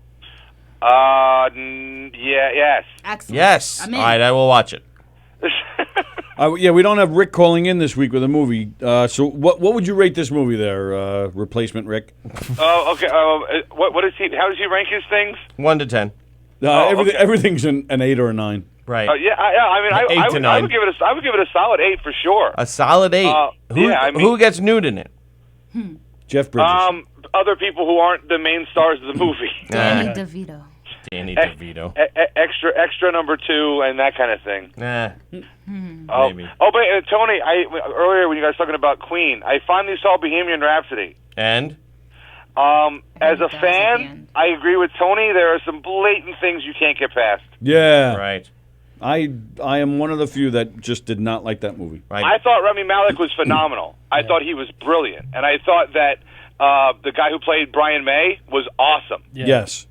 Yes. Excellent. Yes. I'm All in. right, I will watch it. Yeah, we don't have Rick calling in this week with a movie. So what would you rate this movie there, replacement Rick? Oh, okay. What is he? How does he rank his things? 1 to 10. Everything, okay. everything's an 8 or a 9. Right. Yeah. I mean, I 8 to 9. would give it a solid 8 for sure. A solid 8. Who gets nude in it? Jeff Bridges. Other people who aren't the main stars of the movie. Danny Nah. DeVito. Danny DeVito. Extra number 2 and that kind of thing. Nah. Oh, Maybe. but Tony, earlier when you guys were talking about Queen, I finally saw Bohemian Rhapsody. And? As a dies at the fan, end. I agree with Tony. There are some blatant things you can't get past. Yeah. Right. I am one of the few that just did not like that movie. Right. I thought Rami Malek was phenomenal. I thought he was brilliant, and I thought that the guy who played Brian May was awesome. Yeah. Yes.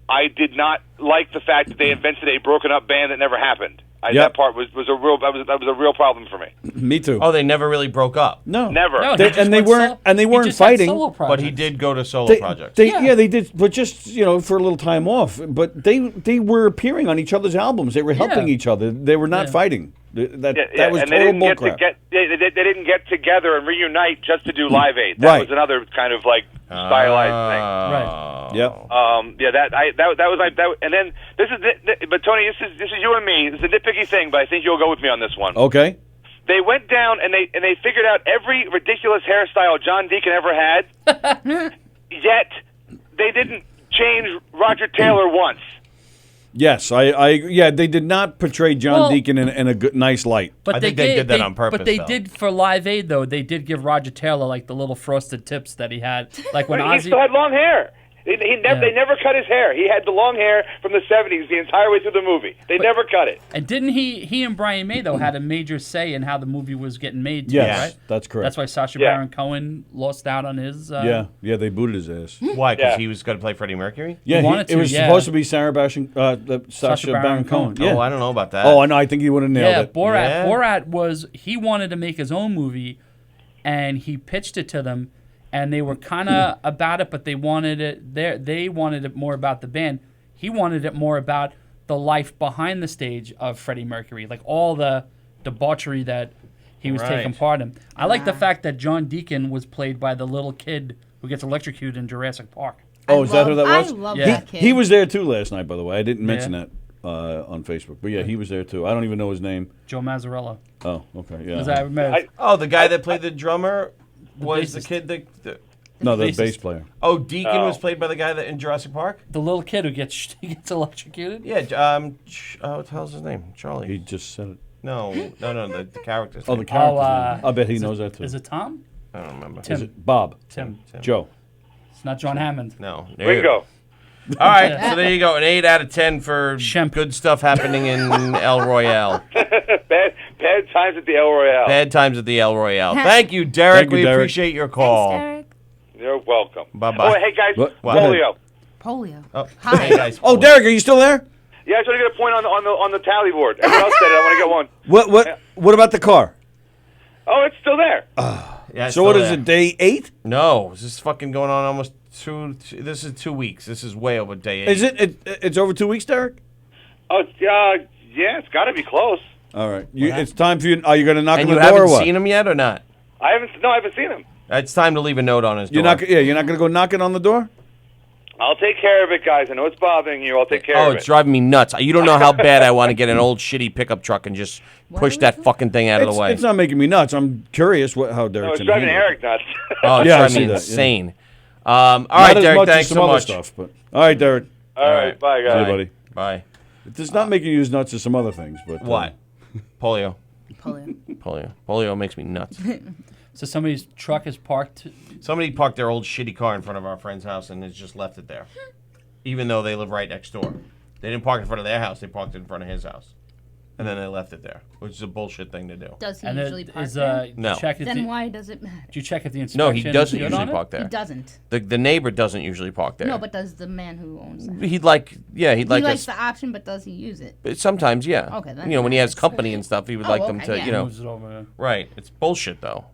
I did not like the fact that they invented a broken up band that never happened. Yep. That part was a real that was a real problem for me. Me too. Oh, they never really broke up. No. Never. No, They- he just and they went weren't- solo- and they he weren't just had fighting, solo But he projects. did go to solo They, projects. yeah, they did, but just for a little time off. But they were appearing on each other's albums. They were helping Yeah. each other. They were not Yeah. fighting. That was and they total didn't get bullcrap. they didn't get together and reunite just to do Live Aid. That Right. was another kind of like stylized thing. Right. Yep. That was like that. And then this is, but Tony, this is you and me. This is a nitpicky thing, but I think you'll go with me on this one. Okay. They went down and they figured out every ridiculous hairstyle John Deacon ever had. Yet they didn't change Roger Taylor once. Yes, yeah, they did not portray John Well- Deacon in a good, nice light. But I think they did that on purpose, But they though. did for Live Aid though. They did give Roger Taylor like the little frosted tips that he had, like when He Ozzy. still had long hair. They never cut his hair. He had the long hair from the 70s the entire way through the movie. They never cut it. And didn't he and Brian May though had a major say in how the movie was getting made too, Yes, right? that's correct. That's why Sacha Yeah. Baron Cohen lost out on his. Yeah, they booted his ass. Why? Because Yeah. he was going to play Freddie Mercury? Yeah, wanted it was to, yeah. supposed to be Sacha Baron Cohen. Yeah. Oh, I don't know about that. Oh, I know. I think he would have nailed Yeah, it. Borat. Yeah. Borat was he wanted to make his own movie, and he pitched it to them, and they were kind of about it, but they wanted it. They wanted it more about the band. He wanted it more about the life behind the stage of Freddie Mercury, like all the debauchery that he was Right. taking part in. I like the fact that John Deacon was played by the little kid who gets electrocuted in Jurassic Park. Oh, is that who that was? I love Yeah. that kid. He was there too last night, by the way. I didn't mention Yeah. that on Facebook, but yeah, he was there too. I don't even know his name. Joe Mazzarella. Oh, okay, yeah. Because I remember. Oh, the guy that played the drummer was the bassist. kid that... No, the bassist. bass player. Oh, Deacon Oh. was played by the guy that in Jurassic Park? The little kid who gets electrocuted. Yeah, what the hell's his name? Charlie. He just said it. No, the character's Oh, the name. character's Oh, name. I bet he knows that too. Is it Tom? I don't remember. Tim. Is it Bob? Tim. Joe. It's not John Hammond. No. There you go. Bingo. All right, so there you go. An 8 out of 10 for Shemp. good stuff happening in El Royale. Bad times at the El Royale. Bad times at the El Royale. Thank you, Derek. Thank you, we Derek. appreciate your call. Thanks, Derek. You're welcome. Bye-bye. Oh, hey guys, What? polio. Polio. Oh, Hi. hey, guys. Oh, Derek, are you still there? Yeah, I just want to get a point on the tally board. Everyone else said it. I want to get one. What about the car? Oh, it's still there. Yeah, it's So what still is there. it? Day 8? No, this is fucking going on almost this is 2 weeks. This is way over day 8. Is it? It's over 2 weeks, Derek. Oh, yeah, it's got to be close. All right. It's time for you. Are you going to knock And on you the door or haven't what? seen him yet or not? I haven't seen him. It's time to leave a note on his door. You're not. Yeah, you're not going to go knocking on the door. I'll take care of it, guys. I know it's bothering you. I'll take care Oh, of it's it. driving me nuts. You don't know how bad I want to get an old shitty pickup truck and just push that fucking thing out of the way. It's not making me nuts. I'm curious how No, Derek's it's gonna driving handle it. Eric nuts. Oh, it's Yeah, I driving see me that, yeah. insane. All Not right, as Derek, much as thanks some so other much. stuff, but all right, Derek. All right, bye, See guys. you, buddy. Bye. It's not making you as nuts as some other things, but What? Polio. Polio. Polio makes me nuts. So somebody's truck is parked. Somebody parked their old shitty car in front of our friend's house and has just left it there, even though they live right next door. They didn't park in front of their house; they parked it in front of his house, and then they left it there, which is a bullshit thing to do. Does he And usually it park is there? No. check if Then the, why does it matter? do you check if the inspection No, he doesn't is good usually on it? park He there. doesn't. The neighbor doesn't usually park there. No, but does the man who owns it? he'd like He likes us. the option, but does he use it? But sometimes, yeah. Okay, then when he has that's- company and stuff, he would Oh, like them okay, to, yeah. Moves it over. Right. It's bullshit, though.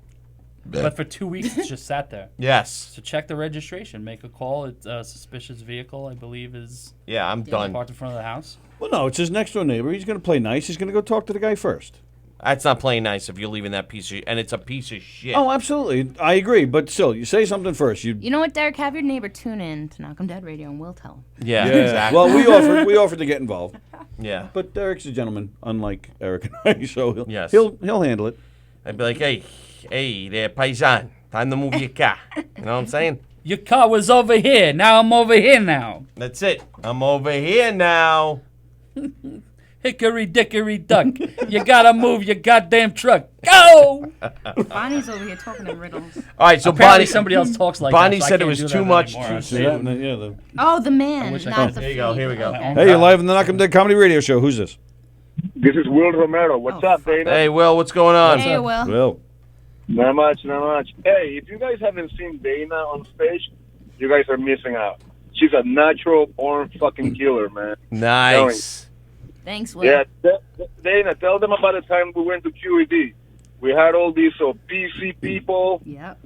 But for 2 weeks, it's just sat there. Yes. So check the registration. Make a call. It's a suspicious vehicle, I believe, is Yeah, I'm done. parked in front of the house. well, no, it's his next door neighbor. He's going to play nice. He's going to go talk to the guy first. That's not playing nice if you're leaving that piece of, and it's a piece of shit. Oh, absolutely. I agree, but still, you say something first. You know what, Derek? Have your neighbor tune in to Knock 'em Dead Radio, and we'll tell him. Yeah, Yeah. exactly. Well, we offered to get involved, Yeah. but Derek's a gentleman, unlike Eric and I, so Yes. he'll handle it. I'd be like, hey there, paisan. Time to move your car. You know what I'm saying? Your car was over here. Now I'm over here now. That's it. I'm over here now. Hickory dickory duck. You gotta move your goddamn truck. Go! Bonnie's over here talking in riddles. All right, so Apparently Bonnie. somebody else talks like Bonnie that. so I said it can't was do too that much anymore. to See that? And then, yeah, the- Oh, the man, wish I not could. the Here you go. Here we go. Hey, you're live in the Knock 'em Dead Comedy Radio Show. Who's this? This is Will Romero. What's up, Dana? Hey, Will, what's going on? Hey, Will. Well, Not much, not much. Hey, if you guys haven't seen Dana on stage, you guys are missing out. She's a natural born fucking killer, man. Nice. Thanks, Will. Yeah, Dana, tell them about the time we went to QED. We had all these PC people, Yep.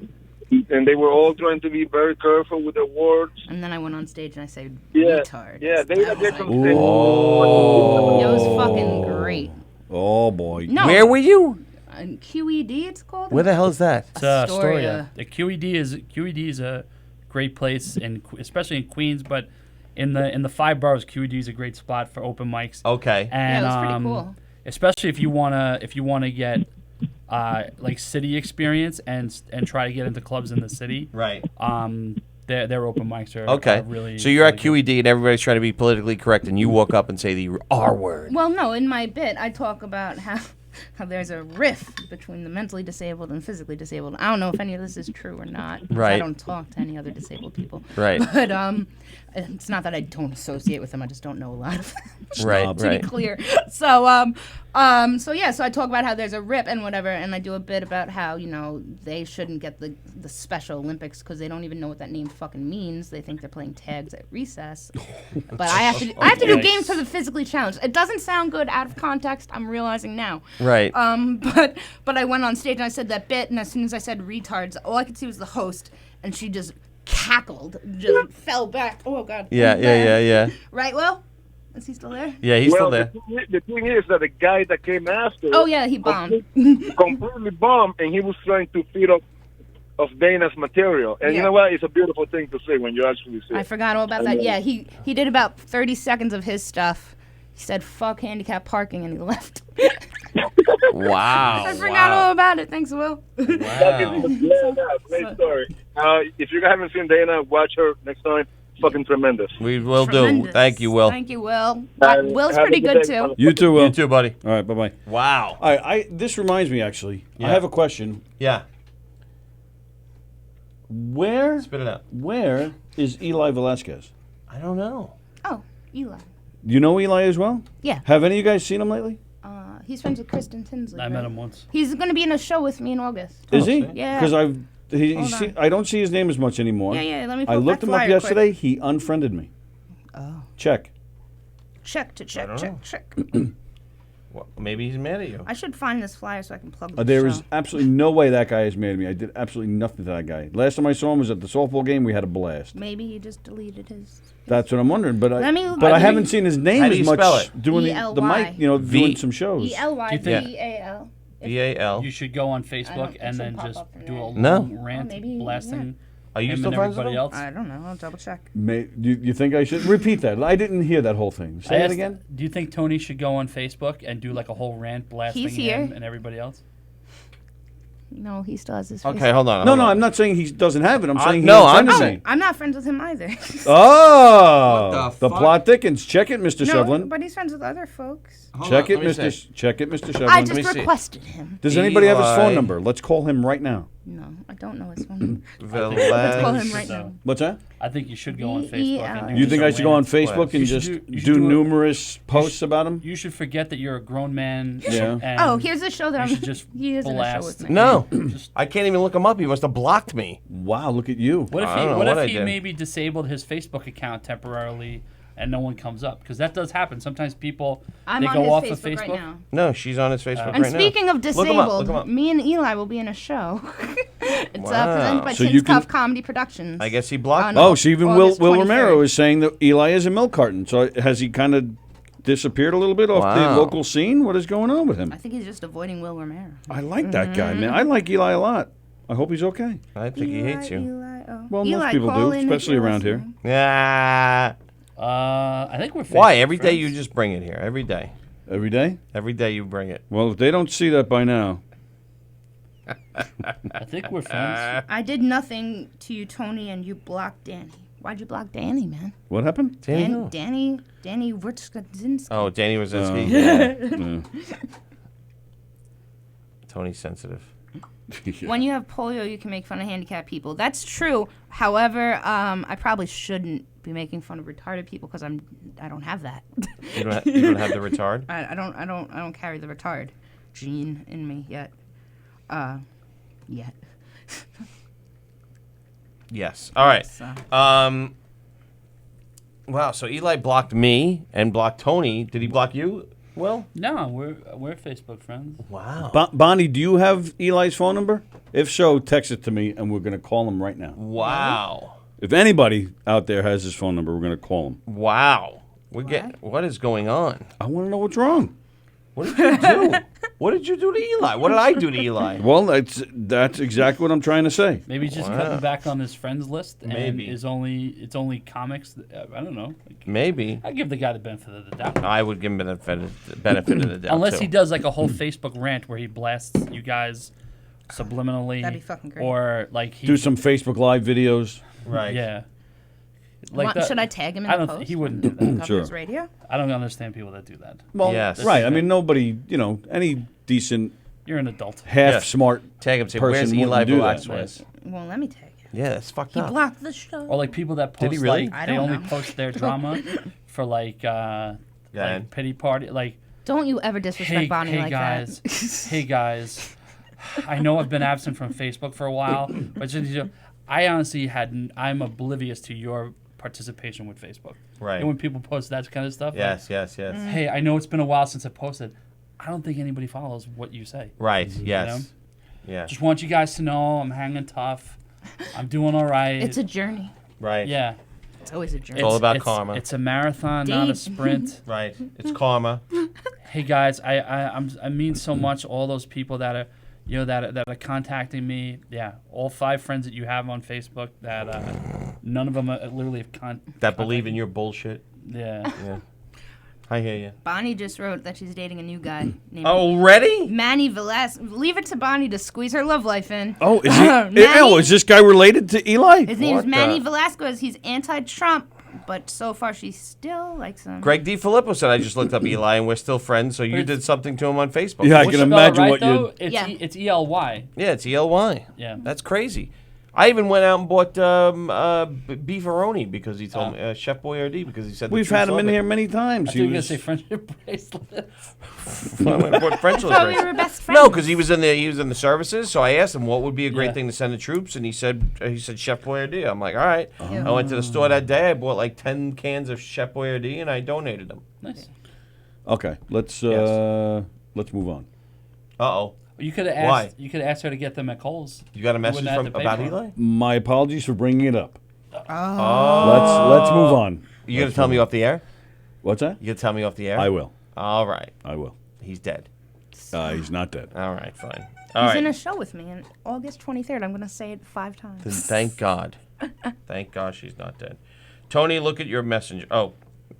and they were all trying to be very careful with the words. And then I went on stage and I said, Yeah, retard. yeah, Dana That was did like- some It things. was fucking great. oh boy. No. Where were you? QED, it's called? Where the hell is that? It's Astoria. Astoria. The QED is a great place, especially in Queens, but in the 5 boroughs, QED is a great spot for open mics. Okay. And Yeah, it was pretty cool. especially if you wanna get like city experience and try to get into clubs in the city. Right. Their open mics are Okay. are really. So you're at really good. QED and everybody's trying to be politically correct, and you walk up and say the R word. Well, no, in my bit, I talk about how there's a rift between the mentally disabled and physically disabled. I don't know if any of this is true or not. 'Cause Right. I don't talk to any other disabled people. Right. But it's not that I don't associate with them. I just don't know a lot of them. Right. To be Right. clear. So so I talk about how there's a rip and whatever, and I do a bit about how, they shouldn't get the Special Olympics because they don't even know what that name fucking means. They think they're playing tags at recess. But I have to do games for the physically challenged. It doesn't sound good out of context, I'm realizing now. Right. But I went on stage and I said that bit, and as soon as I said retards, all I could see was the host, and she just cackled, just fell back. Oh God. Yeah. Right, Will? Is he still there? Yeah, he's still Well, there. the thing is that the guy that came after Oh yeah, he bombed. completely bombed, and he was trying to feed off of Dana's material. And you Yeah. know what? It's a beautiful thing to say when you actually see I it. forgot all about that. Yeah, he did about 30 seconds of his stuff. He said "fuck handicap parking" and he left. Wow. I forgot all about it. Thanks, Will. Wow. Yeah, great story. If you haven't seen Dana, watch her next time. Fucking tremendous. We will do. Tremendous. Thank you, Will. Thank you, Will. And Will's have a pretty good good day, too. You too, Will. You too, buddy. All right, bye-bye. Wow. All right, this reminds me, actually. I Yeah. have a question. Yeah. Where Spit it out. is Eli Velasquez? I don't know. Oh, Eli. You know Eli as well? Yeah. Have any of you guys seen him lately? He's friends with Kristen Tinsley. I right? met him once. He's going to be in a show with me in August. Is he? Yeah. Because Hold on. I don't see his name as much anymore. Yeah, let me I pull looked that him up flyer yesterday. quick. He unfriended me. Oh. Check. Check. don't know. Check. Well, maybe he's mad at you. I should find this flyer so I can plug the There show. is absolutely no way that guy is mad at me. I did absolutely nothing to that guy. Last time I saw him was at the softball game. We had a blast. Maybe he just deleted his. That's what I'm wondering. But Let me- I I haven't seen his name How do as you much spell it? doing the E-L-Y. mic, doing V- some shows. ELYBAL. VAL. You should go on I Facebook don't- and it then should pop just up from do a there. No. long rant maybe, blasting Are you him still and friends with everybody him? else. I don't know. I'll double check. You think I should repeat that? I didn't hear that whole thing. Say I that asked, again. do you think Tony should go on Facebook and do like a whole rant blasting He's here. him and everybody else? No, he still has his. Okay, Facebook. hold on. No, hold no, on. I'm not saying he doesn't have it. I'm saying he no, unfriended I'm Oh, me. I'm not friends with him either. Oh, What the the fuck? plot thickens. Check it, Mr. no, Shevlin. but he's friends with other folks. Check it, let me Mr. see. Check it, Mr. Shevlin. I me just see. requested him. Does anybody have his phone Eli. number? Let's call him right now. No, I don't know his phone number. Let's call him Velez. right So- now. What's that? I think you should go on Facebook. V-E-L. And do You think I some should go on rants. Facebook You and should just do- you should do do a- numerous posts about him? You should forget that you're a grown man. Yeah. And Oh, here's the show that you I'm. should just He is in a show blast. with me. No, Just- I can't even look him up. He must have blocked me. Wow, look at you. What if I he? don't know What what I if he did. maybe disabled his Facebook account temporarily and no one comes up? Because that does happen. Sometimes people I'm they on go his off Facebook, of Facebook. right now. No, she's on his Facebook And right now. speaking of Look him up, look disabled, him up. me and Eli will be in a show. It's Wow. presented by So Tim's you can- Cuff Comedy Productions. I guess he blocked On- me. Oh, so even August Will 23rd. Romero is saying that Eli is a milk carton. So has he kind of disappeared a little bit off the Wow. local scene? What is going on with him? I think he's just avoiding Will Romero. I like that guy, man. I like Eli a lot. I hope he's okay. I think he hates you. Eli, oh. Well, Eli, most people call do, in if especially you're around here. listening. Yeah. I think we're. Why? Facebook Every day friends. you just bring it here. Every day. Every day? Every day you bring it. Well, if they don't see that by now. I think we're friends. I did nothing to you, Tony, and you blocked Danny. Why'd you block Danny, man? What happened? Danny who? Danny Wurtzkazinski. Oh, Danny Wazinski. Yeah. Tony's sensitive. When you have polio, you can make fun of handicapped people. That's true. However, I probably shouldn't be making fun of retarded people because I don't have that. You don't have the retard? I don't carry the retard gene in me yet. Yet. Yes. All right. So. Wow, so Eli blocked me and blocked Tony. Did he block you? Well, No, we're Facebook friends. wow. Bonnie, do you have Eli's phone number? If so, text it to me, and we're going to call him right now. Wow. If anybody out there has his phone number, we're going to call him. Wow. What is going on? I want to know what's wrong. What did you do? What did you do to Eli? What did I do to Eli? Well, that's exactly what I'm trying to say. Maybe he's just Wow. cutting back on his friends list. And Maybe. it's only comics. I don't know. Maybe. I give the guy the benefit of the doubt. I would give him the benefit of the doubt. Unless too. he does like a whole Facebook rant where he blasts you guys subliminally. That'd be fucking great. Or like he Do some Facebook Live videos. Right. Yeah. Like Should I tag him in I the don't. post? He wouldn't do that. Sure. Governor's Radio? I don't understand people that do that. Well, Yes. right. I mean, nobody, any decent, You're an adult. half-smart Tag him. Say, person where's wouldn't Eli do that. Velasquez? Well, let me tag him. Yeah, that's fucked He up. blocked the show. Or like people that post Did he really? like I they don't only know. post their drama for like ahead. pity party like Don't you ever disrespect hey, Bonnie hey like guys, that. hey guys, I know I've been absent from Facebook for a while, but I honestly I'm oblivious to your participation with Facebook. Right. And when people post that kind of stuff, Yes, yes, yes. Mm. hey, I know it's been a while since I posted. I don't think anybody follows what you say. Right. Yes. Yeah. Just want you guys to know I'm hanging tough. I'm doing all right. It's a journey. Right. yeah. It's always a journey. all about karma. It's a marathon, not a Deep. sprint. Right. It's karma. Hey guys, I mean so much. All those people that are, that are contacting me. Yeah, all 5 friends that you have on Facebook. That none of them literally have That believe in your bullshit. Yeah. Yeah. I hear you. Bonnie just wrote that she's dating a new guy named Already? Manny Velasquez. Leave it to Bonnie to squeeze her love life in. Oh, is Manny- is this guy related to Eli? His name What is Manny the- Velasquez. He's anti-Trump, but so far she still likes him. Greg DiFilippo said I just looked up Eli and we're still friends, so you It's- did something to him on Facebook. Yeah, I We'll can spell it imagine right, what though. you. It's Yeah. it's ELY. Yeah, it's ELY. Yeah. That's crazy. I even went out and bought beefaroni because he told me, Chef Boyardee, because he said the We've truth had him of in it. here many times. I think you're gonna say friendship bracelets. I went and bought French I thought we toast. were best friends. No, because he was in the services. So I asked him what would be a great Yeah. thing to send the troops, and he said Chef Boyardee. I'm like, all right. Oh. I went to the store that day. I bought like 10 cans of Chef Boyardee, and I donated them. Nice. Okay, let's Yes. let's move on. Uh-oh. You could have Why? asked. You could ask her to get them at Kohl's. You got a message wouldn't have from to pay about for 'em. Eli? My apologies for bringing it up. Oh. Let's move on. You going to tell me off the air? What's that? You going to tell me off the air? I will. All right. I will. He's dead. He's not dead. All right, fine. All He's right. in a show with me on August 23rd. I'm going to say it 5 times. Then thank God. Thank God she's not dead. Tony, look at your messenger. Oh,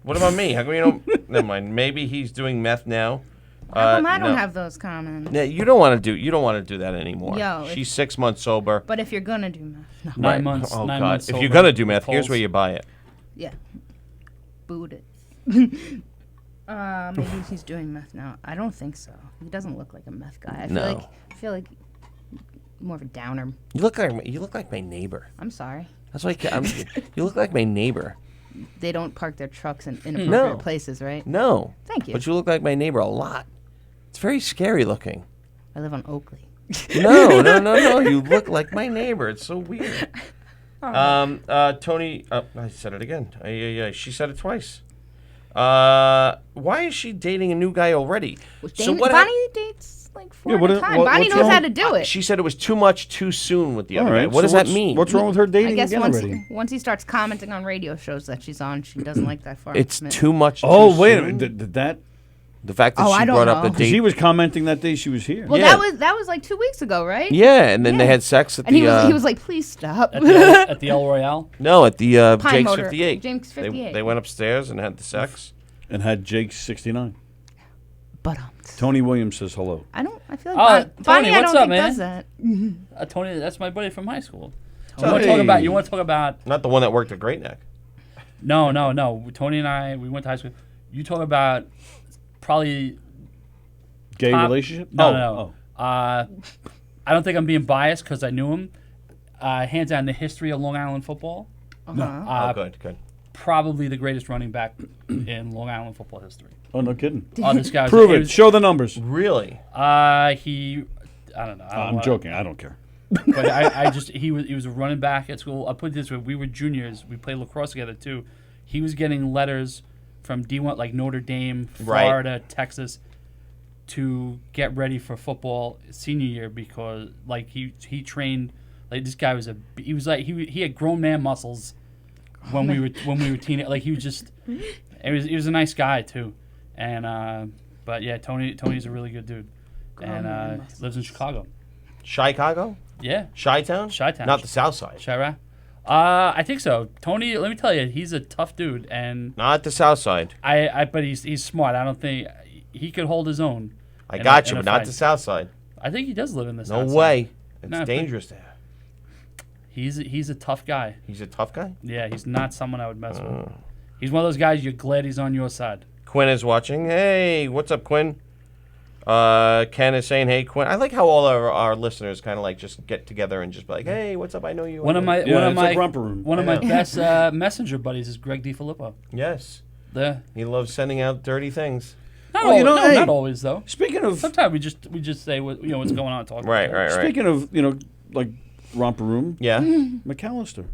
what about me? How come you don't? Never mind. Maybe he's doing meth now. How come I don't no. have those comments? Yeah, you don't want to do. You don't want to do that anymore. Yo, She's 6 months sober. But if you're going to do math, no. 9 Right. months. Oh 9 God! months If you're sober gonna do with meth, here's Kohl's. where you buy it. Yeah. Boot it. Maybe he's doing meth now. I don't think so. He doesn't look like a meth guy. No. I feel like more of a downer. You look like my neighbor. I'm sorry. That's why you look like my neighbor. They don't park their trucks in inappropriate No. places, right? No. Thank you. But you look like my neighbor a lot. It's very scary looking. I live on Oakley. No. You look like my neighbor. It's so weird. Tony. I said it again. She said it twice. Why is she dating a new guy already? Bonnie dates like 4 what at a is- time. what- Bonnie what's knows wrong- how to do it. She said it was too much too soon with the All other guy. right. What does so that what's- mean? What's wrong with her I dating guess again already? once he starts commenting on radio shows that she's on, she doesn't like that far. It's commitment. too much. Oh, too wait a soon? minute. Did that? The fact that Oh, I she don't brought up the know. date. She was commenting that day she was here. Well, Yeah. that was like 2 weeks ago, right? Yeah, and then they Yeah. had sex at And the. he was like, "Please stop." At the El Royale. no, at the Pine Jake's Motor. 58. Jake's 58. They went upstairs and had the sex. And had Jake 69. But Tony Williams says hello. I feel Oh, like Tony, Bonnie, I what's don't up, think man? does that. Tony, that's my buddy from high school. Hey. You want to talk about? Not the one that worked at Great Neck. No. Tony and I, we went to high school. You talk about probably Gay top- relationship? No. I don't think I'm being biased because I knew him. Hands down, the history of Long Island football, Oh, good. probably the greatest running back in Long Island football history. Oh, no kidding. Oh, this guy. Prove it. was- Show the numbers. Really? I don't know. I'm joking. I don't care. But I just he was a running back at school. I'll put it this way: we were juniors. We played lacrosse together too. He was getting letters from D1 like Notre Dame, Right. Florida, Texas, to get ready for football senior year because like he trained like this guy was he had grown man muscles when we were teenage like he was just he was a nice guy too, and but yeah Tony's a really good dude, and lives in Chicago. Chicago? Yeah. Chi-town? Chi-town. Not the South Side. Chirac? I think so. Tony, let me tell you, he's a tough dude, and Not the South Side. but he's smart. I don't think he could hold his own. I in got a- you, in a but not fight. the South Side. I think he does live in the No South Side. way. It's No, but- dangerous there. He's a tough guy. He's a tough guy. Yeah, he's not someone I would mess with. He's one of those guys you're glad he's on your side. Quinn is watching. Hey, what's up, Quinn? Ken is saying, "Hey, Quinn." I like how all our listeners kind of like just get together and just be like, "Hey, what's up? I know you." One of my Yeah, one of it's my like Romper Room. one of my best messenger buddies is Greg DiFilippo. Yes, The he loves sending out dirty things. not Well, you know, hey. not always though. Speaking of Sometimes we just say what what's going on. Talk Right. speaking of like Romper Room, Yeah. McAllister.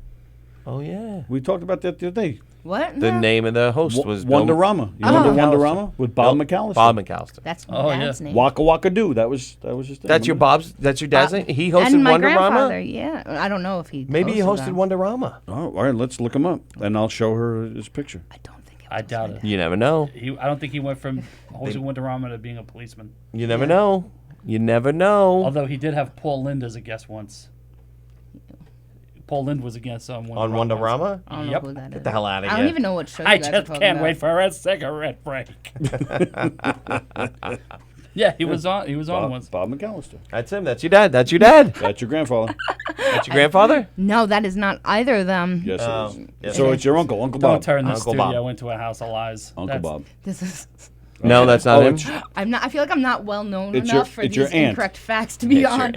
Oh yeah. We talked about that the other day. What? The No. name of the host was Bill Wonderama. You Oh. remember McAllister. Wonderama with Bob McAllister? Bob McAllister. That's my Oh, dad's yeah. name. Waka Waka Do. That was his thing. That's your Bob's. That's your dad's name. He hosted and my Wonderama. grandfather, yeah. I don't know if he. Maybe he hosted them. Wonderama. Oh, all right. Let's look him up, and I'll show her his picture. I don't think. I doubt it. You never know. I don't think he went from hosting Wonderama to being a policeman. You never know. You never know. Although he did have Paul Lind as a guest once. Paul Lind was a guest on On Wonderama. I don't Yep. know who that is. Get the hell out of I here. don't even know what show. I you guys are just talking can't about. wait for a cigarette break. Yeah, he was on. He was on once. Bob McAllister. That's him. That's your dad. That's your dad. That's your grandfather. That's your grandfather. No, that is not either of them. Yes, Oh, it is. yes. So it's your uncle, Uncle Don't Bob. turn the Uncle studio Bob. into a house of lies. Uncle That's- Bob. This is. No, that's not him. I'm not. I feel like I'm not well known It's enough your- for it's these your aunt. incorrect facts to be It's your on. aunt.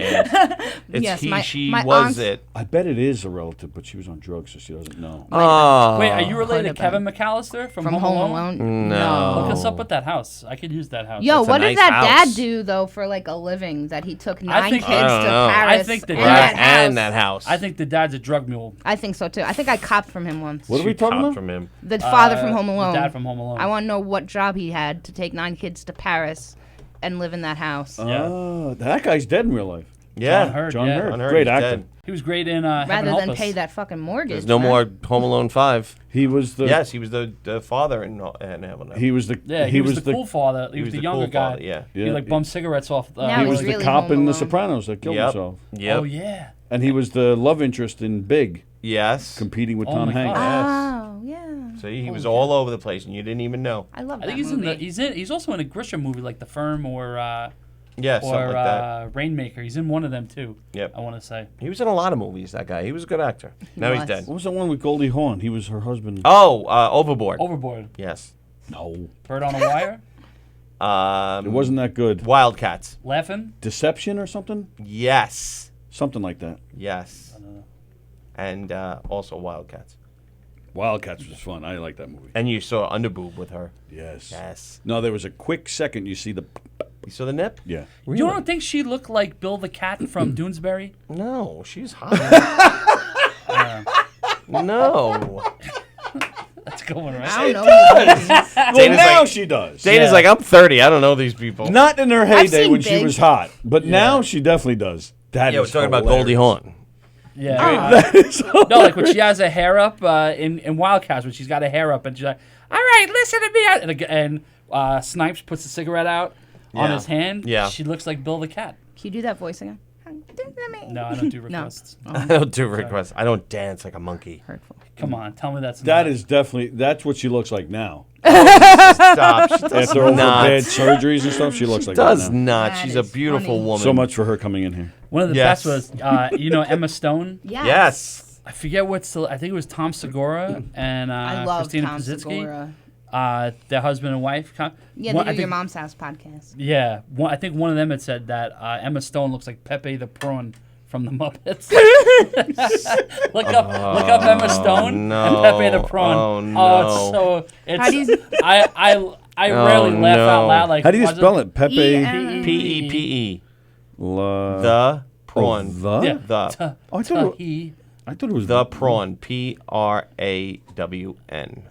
It's Yes, he, my- she, my was aunt's- it. I bet it is a relative, but she was on drugs, so she doesn't know. Oh. Wait, are you related to Could've Kevin McAllister from From Home Home Alone? Alone. No. Look us up with that house. I could use that house. Yo, That's a what nice does that house. dad do though for like a living? That he took 9 think- kids I to don't know. Paris I think the and dad- that house. And that house. I think the dad's a drug mule. I think so too. I think I copped from him once. What are we She talking copped about? from him. The father from Home The Alone. dad from Home Alone. I want to know what job he had to take 9 kids to Paris and live in that house. Oh, that guy's dead in real life. Yeah. John Hurt. John yeah. Hurt. John Hurt, Great he's actor. dead. He was great in Heaven Rather Help than Us. pay that fucking mortgage. There's no more Home Alone 5. He was the Yes, he was the father in Heaven. he was the Yeah, he was the cool father. He was the younger cool guy. father, yeah. He Yeah. like bummed cigarettes off. Now he he's was the really cop Home in The Alone. Sopranos that killed Yep. himself, Yep. Oh yeah. and he was the love interest in Big, Yes. competing with Oh Tom my Hanks. God. Oh, yeah. So he was all over the place, and you didn't even know. I love I that think movie. he's also in a Grisham movie like The Firm or Yeah, something like that. Rainmaker. He's in one of them too. Yep. I want to say. He was in a lot of movies. That guy. He was a good actor. Now he's was. dead. What was that one with Goldie Hawn? He was her husband. Oh, Overboard. Overboard. Yes. No, Bird on a Wire. it wasn't that good. Wildcats. Laughing. Deception or something, Yes. something like that. Yes. And also Wildcats. Wildcats was fun. I like that movie. And you saw Underboob with her. Yes. Yes. No, there was a quick second. You see the. You saw the nip? Yeah. You don't think she looked like Bill the Cat from Doonesbury? No, she's hot. No. That's going right. I don't know. Who it is. Well, Dana's now like- she does. Dana's Yeah. like, I'm 30. I don't know these people. Not in her heyday seen when she Big. was hot, but now she definitely does. That Yeah, we're is talking about Goldie hilarious. Hawn. Yeah. No, like when she has her hair up in Wildcats, when she's got her hair up and she's like, "All right, listen to me," and Snipes puts the cigarette out on Yeah. his hand. Yeah. She looks like Bill the Cat. Can you do that voice again? No, I don't do requests. I don't do requests. I don't dance like a monkey. Hurtful. Come on, tell me that's That not. is definitely that's what she looks like now. Stop. She does After all her not. bad surgeries and stuff, she looks like Does that now. not. That She's a is beautiful funny. woman. So much for her coming in here. One of the Yes. best was Emma Stone. Yes. Yes. I forget what's the. I think it was Tom Segura and I love Christina Tom Pazitsky. Segura. Their husband and wife. Yeah, One- they I do think- Your Mom's House podcast. Yeah, I think one of them had said that Emma Stone looks like Pepe the Prawn from the Muppets. look up Emma Stone no. and Pepe the Prawn. Oh, it's so How do you I rarely laugh out no. loud. Like How do you watching- spell it? Pepe. E-M- P-E-P-E. La, The prawn. the? Yeah. The. Oh, I thought it was The prawn. P-R-A-W-N.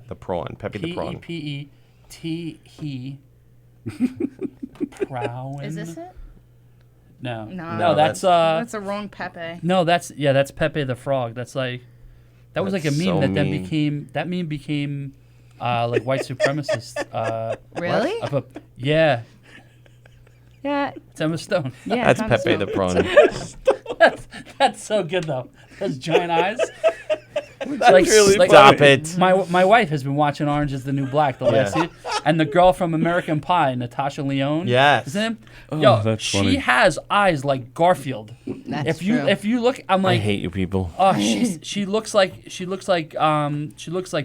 The prawn. Pepe the prawn. P-E-P-E-T-E. Prowan. Is this it? No. No, that's That's a wrong Pepe. no, that's Pepe the Frog. That's like that was like a That's meme so that then mean. became like white supremacist. Really? Yeah, Yeah. it's Emma Stone. Yeah. That's Tom Pepe Stone. the prawn. That's so good though. Those giant eyes. That's really funny. Stop it. My wife has been watching Orange Is the New Black the last Yeah. year, and the girl from American Pie, Natasha Lyonne. Yes. Is it? Yo, that's she funny. has eyes like Garfield. That's if you true. if you look, I'm I like, hate you people. oh, she looks like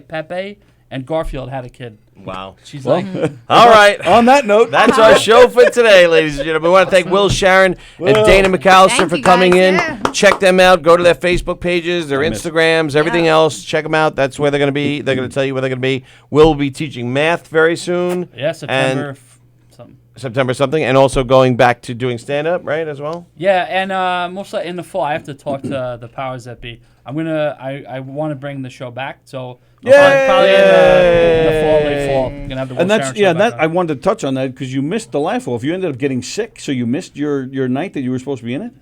Pepe and Garfield had a kid. Wow. She's Well, like, All right. On that note, That's our show for today, ladies and gentlemen. We want to thank Will Sharon and Dana McAllister Thank for you, coming guys. in. Yeah. Check them out. Go to their Facebook pages, their miss- Instagrams, everything Yeah. else. Check them out. That's where they're going to be. They're going to tell you where they're going to be. We'll be teaching math very soon. yeah, September. And Something. September something. And also going back to doing stand-up, right, as well? Yeah, and mostly in the fall, I have to talk to the powers that be. I want to bring the show back, so probably in the fall, late fall, gonna have the Will and that's Sharon show yeah. back That on. I wanted to touch on that because you missed the laugh off. You ended up getting sick, so you missed your night that you were supposed to be in it.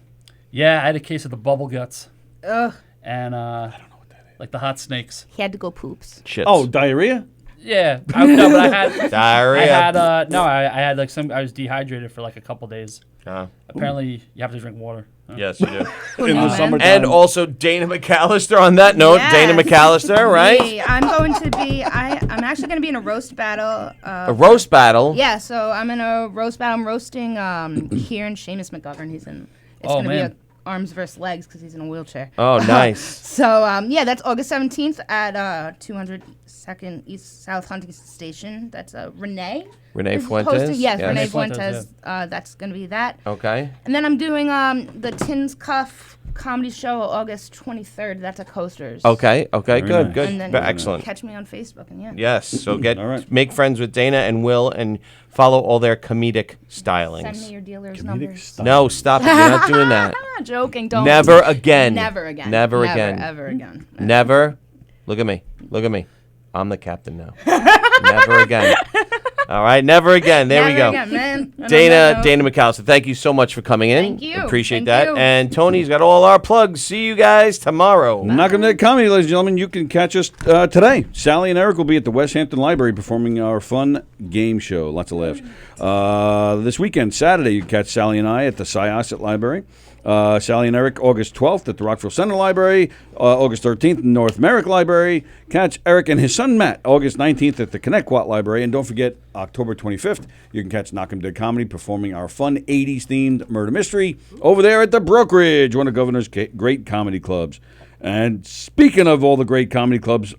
Yeah, I had a case of the bubble guts, Ugh. and I don't know what that is. Like the hot snakes. He had to go poops. Shits. Oh, diarrhea. Yeah, but I had. Diarrhea. I had like I was dehydrated for like a couple days. Apparently, you have to drink water. Yes, you do. In the man. summertime. And also Dana McAllister on that note. Yes. Dana McAllister, right? Me. I'm going to be. I'm actually going to be in a roast battle. A roast battle. Yeah, so I'm in a roast battle. I'm roasting here in Seamus McGovern. He's in. It's Oh, going to be man. a arms versus legs because he's in a wheelchair. Oh, nice. So yeah, that's August 17th at 202nd East South Huntington Station. That's Renee. Renee is Fuentes? hosting. Yes, Yes. Renee Renee Fuentes, Fuentes. That's going to be that. Okay. And then I'm doing the Tins Cuff comedy show August 23rd. That's at Coasters. Okay. Very Good. nice. Good. And then Excellent. catch me on Facebook and yeah. Yes. So All right. make friends with Dana and Will and follow all their comedic stylings. Send me your dealer's Comedic numbers. style. No, stop it. You're not doing that. Joking. Don't. Never again. Never again. Never again. Ever again. Never. Look at me. Look at me. I'm the captain now. Never again. All right, never again. There we Never go. again, man. And on Dana that note- Dana McAllister, thank you so much for coming in. Thank you. Appreciate Thank that. you. And Tony's got all our plugs. See you guys tomorrow. Knocking Dead Comedy, ladies and gentlemen. You can catch us today. Sally and Eric will be at the West Hampton Library performing our fun game show. Lots of laughs. This weekend, Saturday, you can catch Sally and I at the Syosset Library. Sally and Eric, August 12th at the Rockville Center Library. August 13th, North Merrick Library. Catch Eric and his son, Matt, August 19th at the Connecticut Library. And don't forget, October 25th, you can catch Knock'em Dead Comedy performing our fun 80s-themed murder mystery over there at the Brokerage, one of Governor's great comedy clubs. And speaking of all the great comedy clubs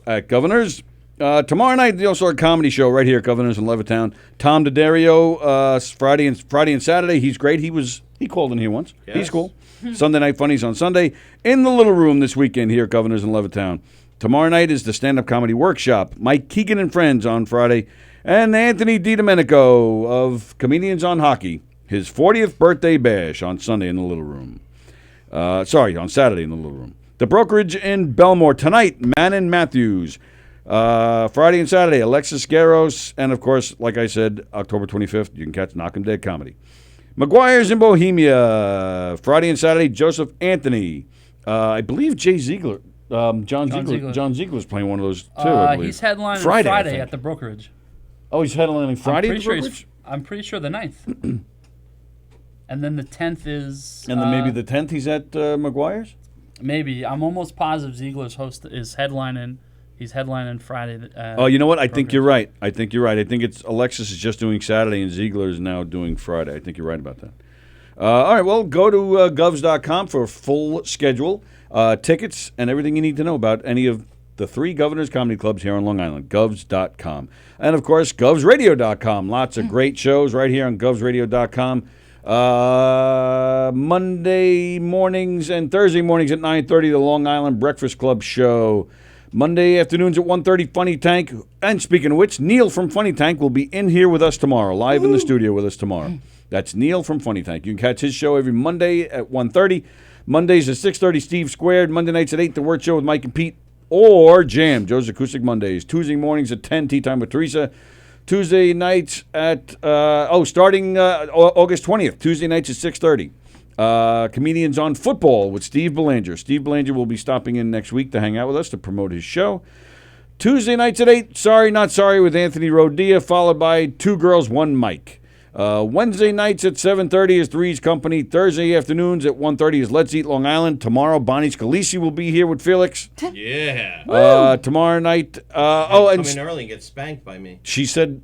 at Governor's, tomorrow night, the also a comedy show right here at Governor's in Levittown. Tom D'Addario, Friday and Saturday. He's great. He called in here once. Yes. He's cool. Sunday Night Funnies on Sunday. In the Little Room this weekend here at Governor's in Levittown. Tomorrow night is the stand-up comedy workshop. Mike Keegan and Friends on Friday. And Anthony DiDomenico of Comedians on Hockey. His 40th birthday bash on Sunday in the Little Room. On Saturday in the Little Room. The Brokerage in Belmore. Tonight, Manon Matthews. Friday and Saturday, Alexis Garros. And, of course, like I said, October 25th, you can catch Knock'em Dead Comedy. McGuire's in Bohemia. Friday and Saturday, Joseph Anthony. I believe Jay Ziegler. John Ziegler's playing one of those, too, I believe. He's headlining Friday, I Friday think. at the Brokerage. Oh, he's headlining Friday at the Brokerage? I'm pretty sure the 9th. And then the 10th is... And then maybe the 10th he's at McGuire's? Maybe. I'm almost positive Ziegler's host is headlining. He's headlining Friday. Oh, you know what? I think you're right. I think it's Alexis is just doing Saturday and Ziegler is now doing Friday. I think you're right about that. All right, well, go to govs.com for a full schedule, tickets, and everything you need to know about any of the 3 Governor's Comedy Clubs here on Long Island, govs.com. And, of course, govsradio.com. Lots of great shows right here on govsradio.com. Monday mornings and Thursday mornings at 9:30, the Long Island Breakfast Club show. Monday afternoons at 1:30, Funny Tank. And speaking of which, Neil from Funny Tank will be in here with us tomorrow, live in the studio with us tomorrow. That's Neil from Funny Tank. You can catch his show every Monday at 1:30. Mondays at 6:30, Steve Squared. Monday nights at 8, The Word Show with Mike and Pete. Or Jam, Joe's Acoustic Mondays. Tuesday mornings at 10, Tea Time with Teresa. Tuesday nights at, starting August 20th, Tuesday nights at 6:30. Comedians on Football with Steve Belanger. Steve Belanger will be stopping in next week to hang out with us to promote his show. Tuesday nights at 8, Sorry Not Sorry with Anthony Rodia, followed by Two Girls, One Mic. Wednesday nights at 7:30 is Three's Company. Thursday afternoons at 1:30 is Let's Eat Long Island. Tomorrow, Bonnie Scalisi will be here with Felix. Yeah. Tomorrow night. Come in early and get spanked by me. She said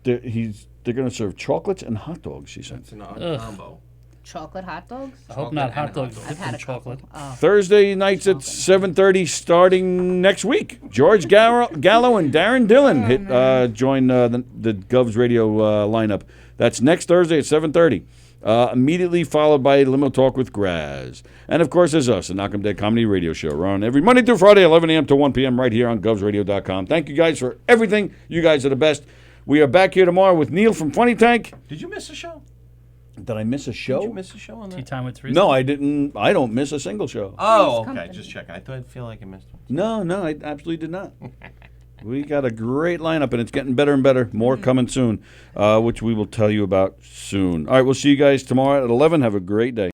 they're going to serve chocolates and hot dogs, she said. It's an odd combo. Chocolate hot dogs? I hope not hot and dogs hot I've dipped had in a couple. chocolate. Oh. Thursday nights at 7:30 starting next week. George Gallo and Darren Dillon join the Govs Radio lineup. That's next Thursday at 7:30. Immediately followed by Limo Talk with Graz. And, of course, there's us, the Knock'em Dead Comedy Radio Show. We're on every Monday through Friday, 11 a.m. to 1 p.m. right here on govsradio.com. Thank you guys for everything. You guys are the best. We are back here tomorrow with Neil from Funny Tank. Did you miss a show? Did I miss a show? Did you miss a show on Tea that? Time with Teresa. No, I didn't. I don't miss a single show. Oh, Three's okay. Company. Just checking. I feel like I missed one. No, I absolutely did not. We got a great lineup, and it's getting better and better. More coming soon, which we will tell you about soon. All right, we'll see you guys tomorrow at 11. Have a great day.